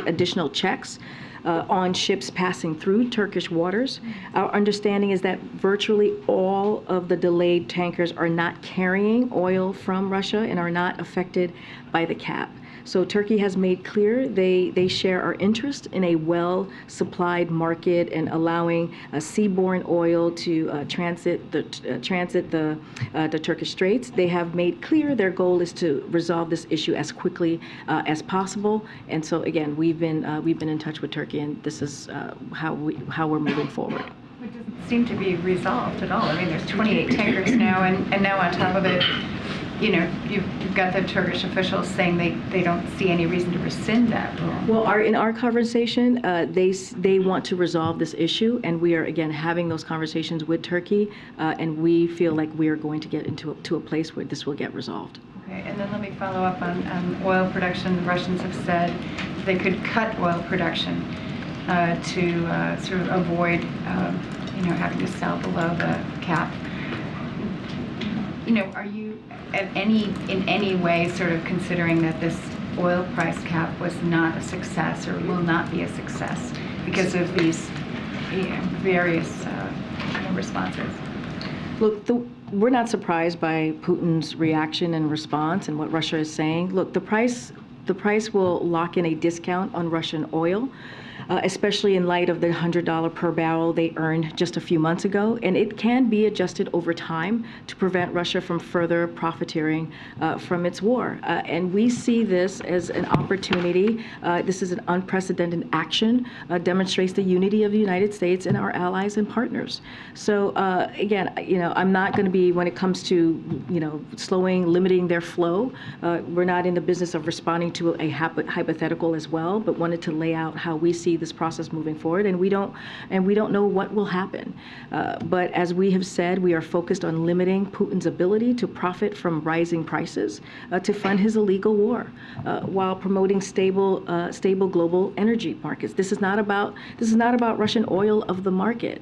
additional checks on ships passing through Turkish waters. Our understanding is that virtually all of the delayed tankers are not carrying oil from Russia and are not affected by the cap. So Turkey has made clear they share our interest in a well-supplied market and allowing seaborne oil to transit the Turkish Straits. They have made clear their goal is to resolve this issue as quickly as possible. And so again, we've been in touch with Turkey, and this is how we're moving forward. It doesn't seem to be resolved at all. I mean, there's 28 tankers now, and now on top of it, you've got the Turkish officials saying they don't see any reason to rescind that rule. Well, in our conversation, they want to resolve this issue, and we are again having those conversations with Turkey, and we feel like we are going to get to a place where this will get resolved. Okay, and then let me follow up on oil production. The Russians have said they could cut oil production to sort of avoid, having to sell below the cap. Are you in any way sort of considering that this oil price cap was not a success or will not be a success because of these various responses? Look, we're not surprised by Putin's reaction and response and what Russia is saying. Look, the price will lock in a discount on Russian oil, especially in light of the $100 per barrel they earned just a few months ago. And it can be adjusted over time to prevent Russia from further profiteering from its war. And we see this as an opportunity. This is an unprecedented action, demonstrates the unity of the United States and our allies and partners. So again, I'm not going to be, when it comes to, limiting their flow, we're not in the business of responding to a hypothetical as well, but wanted to lay out how we see this process moving forward, and we don't know what will happen. But as we have said, we are focused on limiting Putin's ability to profit from rising prices to fund his illegal war, while promoting stable global energy markets. This is not about Russian oil of the market.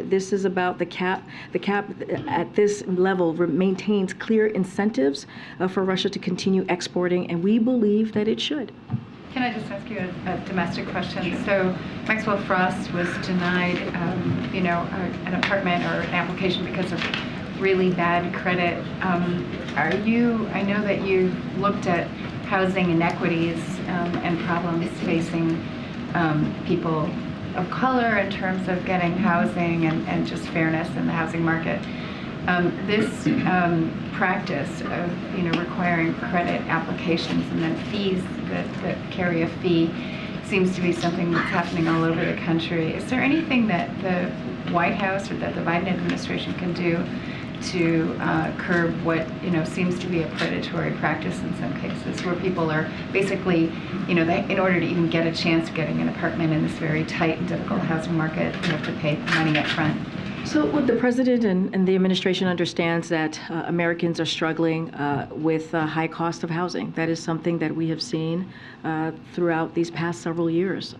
This is about the cap. The cap at this level maintains clear incentives for Russia to continue exporting, and we believe that it should. Can I just ask you a domestic question? So Maxwell Frost was denied, an apartment or an application because of really bad credit. I know that you've looked at housing inequities and problems facing people of color in terms of getting housing and just fairness in the housing market. This practice of requiring credit applications and then fees that carry a fee seems to be something that's happening all over the country. Is there anything that the White House or that the Biden administration can do to curb what seems to be a predatory practice in some cases, where people are basically, in order to even get a chance of getting an apartment in this very tight and difficult housing market, you have to pay money up front? So what the president and the administration understands that Americans are struggling with high cost of housing. That is something that we have seen throughout these past several years.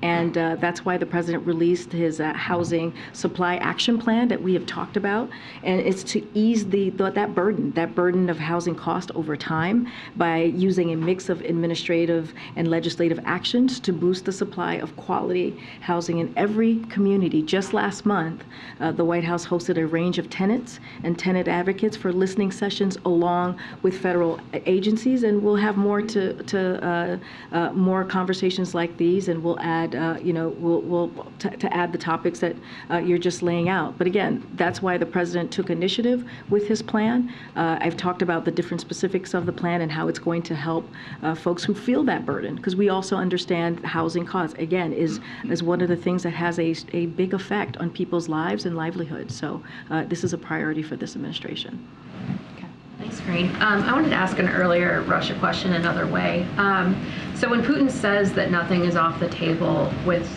And that's why the president released his housing supply action plan that we have talked about. And it's to ease that burden of housing cost over time by using a mix of administrative and legislative actions to boost the supply of quality housing in every community. Just last month, the White House hosted a range of tenants and tenant advocates for listening sessions along with federal agencies, and we'll have more more conversations like these, and we'll add, to add the topics that you're just laying out. But again, that's why the president took initiative with his plan. I've talked about the different specifics of the plan and how it's going to help folks who feel that burden, because we also understand housing costs, again, is one of the things that has a big effect on people's lives and livelihood. So this is a priority for this administration. Thanks, Karine. I wanted to ask an earlier Russia question another way. So when Putin says that nothing is off the table with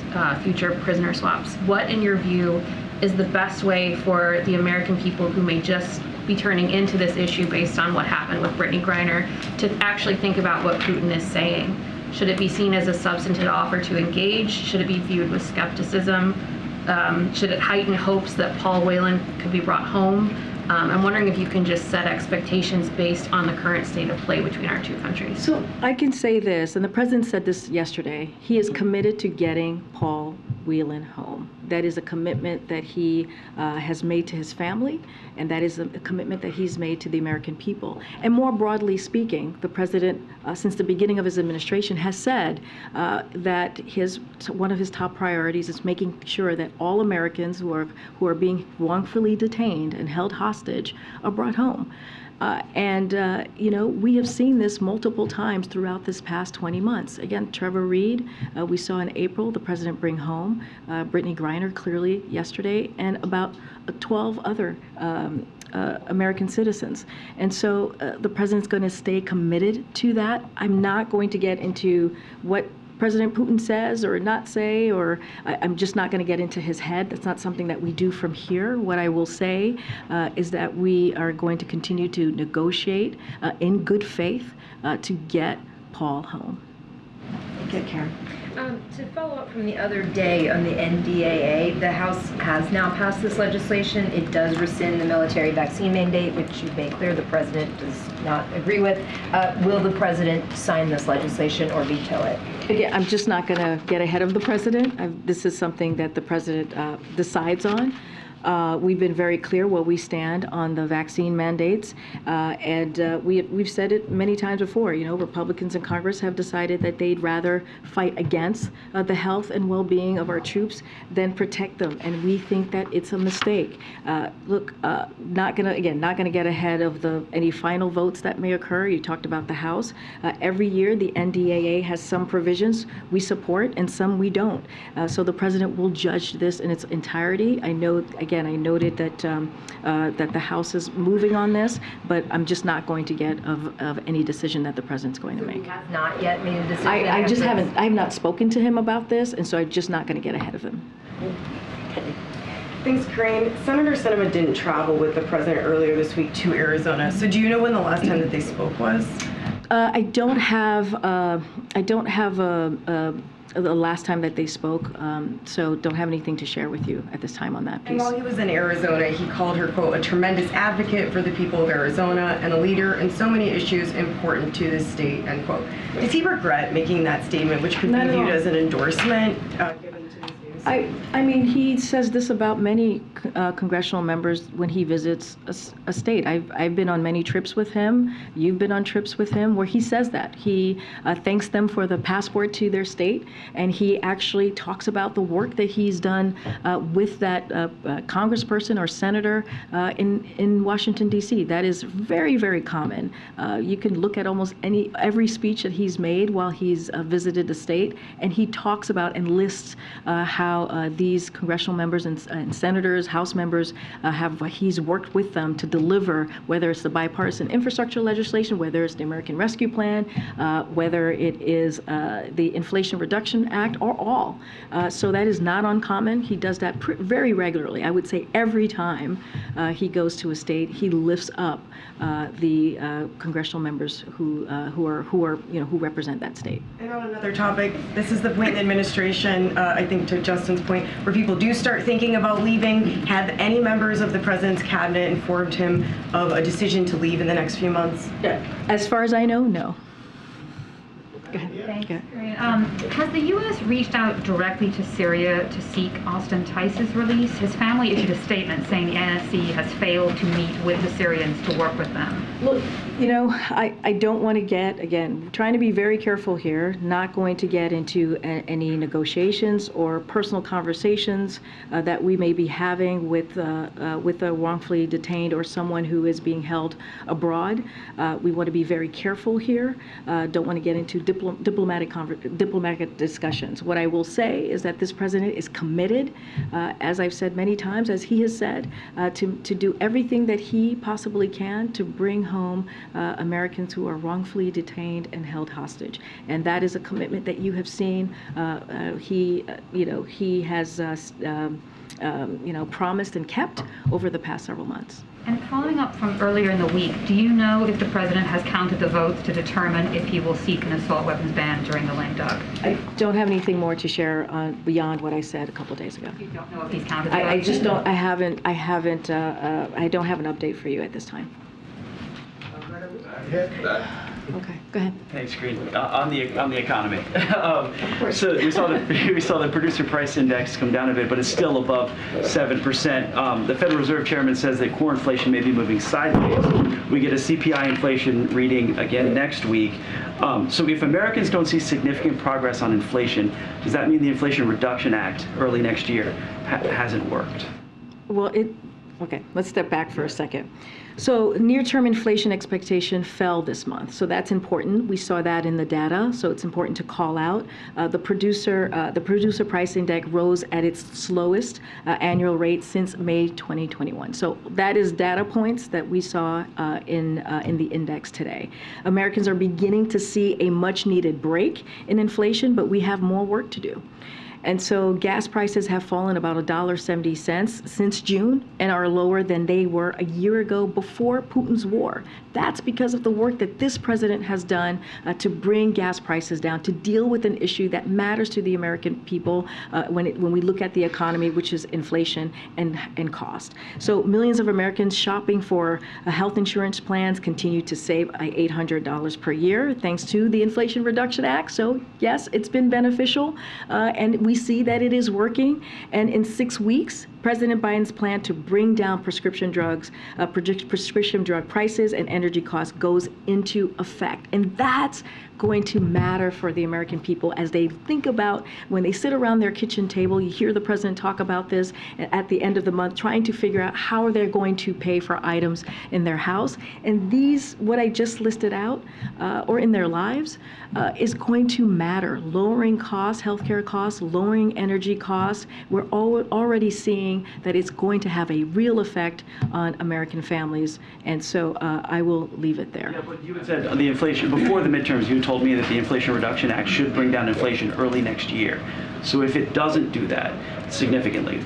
future prisoner swaps, what, in your view, is the best way for the American people who may just be turning into this issue based on what happened with Brittany Griner to actually think about what Putin is saying? Should it be seen as a substantive offer to engage? Should it be viewed with skepticism? Should it heighten hopes that Paul Whelan could be brought home? I'm wondering if you can just set expectations based on the current state of play between our two countries. So I can say this, and the president said this yesterday, he is committed to getting Paul Whelan home. That is a commitment that he has made to his family, and that is a commitment that he's made to the American people. And more broadly speaking, the president, since the beginning of his administration, has said that one of his top priorities is making sure that all Americans who are being wrongfully detained and held hostage are brought home. We have seen this multiple times throughout this past 20 months. Again, Trevor Reed, we saw in April the president bring home Brittany Griner clearly yesterday, and about 12 other American citizens. And so the president's going to stay committed to that. I'm not going to get into what President Putin says or not say, or I'm just not going to get into his head. That's not something that we do from here. What I will say is that we are going to continue to negotiate in good faith to get Paul home. Okay, Karen. To follow up from the other day on the NDAA, the House has now passed this legislation. It does rescind the military vaccine mandate, which you've made clear the president does not agree with. Will the president sign this legislation or veto it? Again, I'm just not going to get ahead of the president. This is something that the president decides on. We've been very clear where we stand on the vaccine mandates, and we've said it many times before. Republicans in Congress have decided that they'd rather fight against the health and well-being of our troops than protect them, and we think that it's a mistake. Not going to get ahead of any final votes that may occur. You talked about the House. Every year, the NDAA has some provisions we support and some we don't. So the president will judge this in its entirety. I noted that that the House is moving on this, but I'm just not going to get of any decision that the president's going to make. He has not yet made a decision. I have not spoken to him about this, and so I'm just not going to get ahead of him. Thanks, Karine. Senator Sinema didn't travel with the president earlier this week to Arizona. So do you know when the last time that they spoke was? I don't have the last time that they spoke, so don't have anything to share with you at this time on that piece. And while he was in Arizona, he called her, quote, a tremendous advocate for the people of Arizona and a leader in so many issues important to the state, end quote. Does he regret making that statement, which could be viewed as an endorsement given to this news? I mean, he says this about many congressional members when he visits a state. I've been on many trips with him. You've been on trips with him where he says that. He thanks them for the passport to their state, and he actually talks about the work that he's done with that congressperson or senator in Washington, D.C. That is very, very common. You can look at almost every speech that he's made while he's visited the state, and he talks about and lists how these congressional members and senators, House members, he's worked with them to deliver, whether it's the bipartisan infrastructure legislation, whether it's the American Rescue Plan, whether it is the Inflation Reduction Act, or all. So that is not uncommon. He does that very regularly. I would say every time he goes to a state, he lifts up the congressional members who represent that state. And on another topic, this is the point in the administration, I think to Justin's point, where people do start thinking about leaving. Have any members of the president's cabinet informed him of a decision to leave in the next few months? As far as I know, no. Thanks. Has the U.S. reached out directly to Syria to seek Austin Tice's release? His family issued a statement saying the NSC has failed to meet with the Syrians to work with them. Look, I don't want to get, again, trying to be very careful here, not going to get into any negotiations or personal conversations that we may be having with a wrongfully detained or someone who is being held abroad. We want to be very careful here. Don't want to get into diplomatic discussions. What I will say is that this president is committed, as I've said many times, as he has said, to do everything that he possibly can to bring home Americans who are wrongfully detained and held hostage. And that is a commitment that you have seen. He has promised and kept over the past several months. And following up from earlier in the week, do you know if the president has counted the votes to determine if he will seek an assault weapons ban during the lame duck? I don't have anything more to share beyond what I said a couple days ago. You don't know if he's counted the votes? I just don't. I don't have an update for you at this time. Okay, go ahead. Thanks, Karine. On the economy. So we saw the producer price index come down a bit, but it's still above 7%. The Federal Reserve Chairman says that core inflation may be moving sideways. We get a CPI inflation reading again next week. So if Americans don't see significant progress on inflation, does that mean the Inflation Reduction Act early next year hasn't worked? Well, okay, let's step back for a second. So near-term inflation expectation fell this month, so that's important. We saw that in the data, so it's important to call out. The producer price index rose at its slowest annual rate since May 2021. So that is data points that we saw in the index today. Americans are beginning to see a much-needed break in inflation, but we have more work to do. And so gas prices have fallen about $1.70 since June and are lower than they were a year ago before Putin's war. That's because of the work that this president has done to bring gas prices down, to deal with an issue that matters to the American people when we look at the economy, which is inflation and cost. So millions of Americans shopping for health insurance plans continue to save $800 per year thanks to the Inflation Reduction Act. So yes, it's been beneficial, and we see that it is working. And in 6 weeks, President Biden's plan to bring down prescription drug prices and energy costs goes into effect. And that's going to matter for the American people as they think about, when they sit around their kitchen table, you hear the president talk about this at the end of the month, trying to figure out how they're going to pay for items in their house. And these, what I just listed out, or in their lives, is going to matter. Lowering costs, healthcare costs, lowering energy costs. We're already seeing that it's going to have a real effect on American families. And so I will leave it there. Yeah, but you had said the inflation, before the midterms, you told me that the Inflation Reduction Act should bring down inflation early next year. So if it doesn't do that significantly,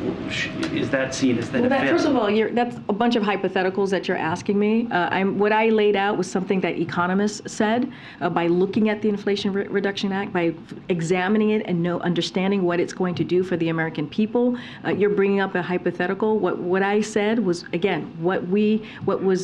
is that seen as then a failure? First of all, that's a bunch of hypotheticals that you're asking me. What I laid out was something that economists said by looking at the Inflation Reduction Act, by examining it and understanding what it's going to do for the American people. You're bringing up a hypothetical. What I said was, again, what was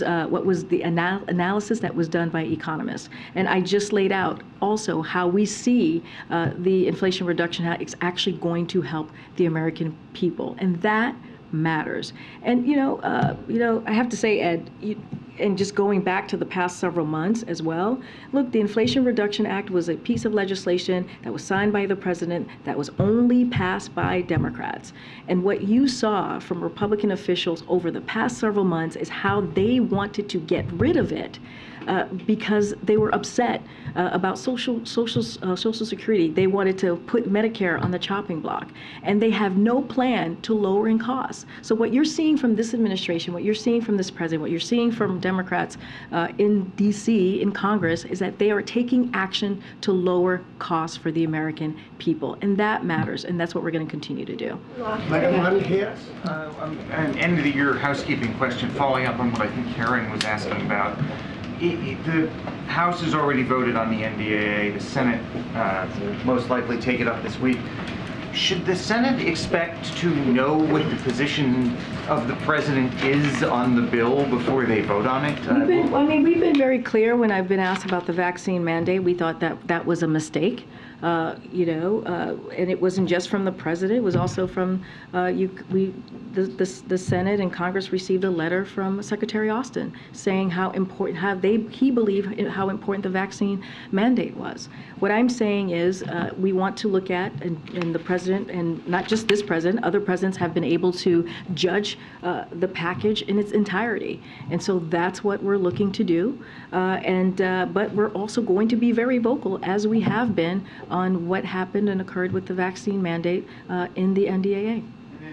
the analysis that was done by economists, and I just laid out also how we see the Inflation Reduction Act is actually going to help the American people, and that matters. And I have to say, Ed, and just going back to the past several months as well, look, the Inflation Reduction Act was a piece of legislation that was signed by the president that was only passed by Democrats. And what you saw from Republican officials over the past several months is how they wanted to get rid of it. Because they were upset about Social Security. They wanted to put Medicare on the chopping block, and they have no plan to lowering costs. So what you're seeing from this administration, what you're seeing from this president, what you're seeing from Democrats in D.C., in Congress, is that they are taking action to lower costs for the American people, and that matters, and that's what we're going to continue to do. An end of the year housekeeping question, following up on what I think Karen was asking about. The House has already voted on the NDAA. The Senate will most likely take it up this week. Should the Senate expect to know what the position of the president is on the bill before they vote on it? We've been very clear when I've been asked about the vaccine mandate. We thought that was a mistake. And it wasn't just from the president. It was also from the Senate and Congress received a letter from Secretary Austin saying how important, he believed how important the vaccine mandate was. What I'm saying is we want to look at, and the president, and not just this president, other presidents have been able to judge the package in its entirety. And so that's what we're looking to do. But we're also going to be very vocal, as we have been, on what happened and occurred with the vaccine mandate in the NDAA.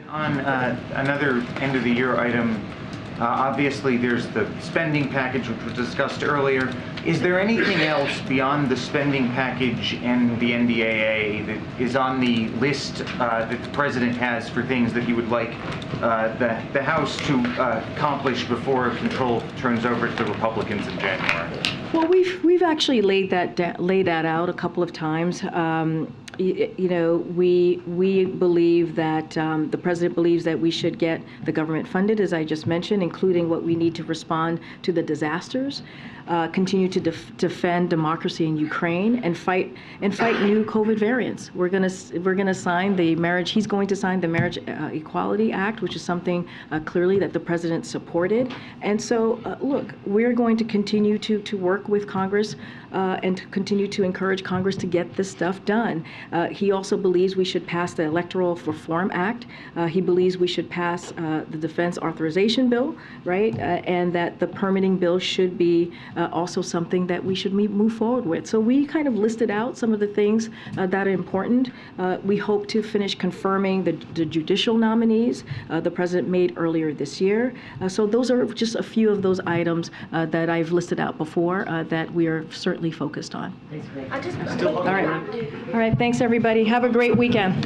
On another end of the year item, obviously there's the spending package which was discussed earlier. Is there anything else beyond the spending package and the NDAA that is on the list that the president has for things that he would like the House to accomplish before control turns over to the Republicans in January? Well, we've actually laid that out a couple of times. We believe that the president believes that we should get the government funded, as I just mentioned, including what we need to respond to the disasters, continue to defend democracy in Ukraine, and fight new COVID variants. We're gonna sign the marriage. He's going to sign the Marriage Equality Act, which is something clearly that the president supported. And so, look, we're going to continue to work with Congress and to continue to encourage Congress to get this stuff done. He also believes we should pass the Electoral Reform Act. He believes we should pass the Defense Authorization Bill, right? And that the permitting bill should be also something that we should move forward with. So we kind of listed out some of the things that are important. We hope to finish confirming the judicial nominees the president made earlier this year. So those are just a few of those items that I've listed out before that we are certainly focused on. All right. Thanks, everybody. Have a great weekend.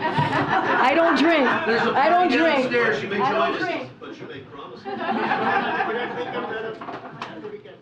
I don't drink. I don't drink. I don't drink. But you make promises. Have a good weekend.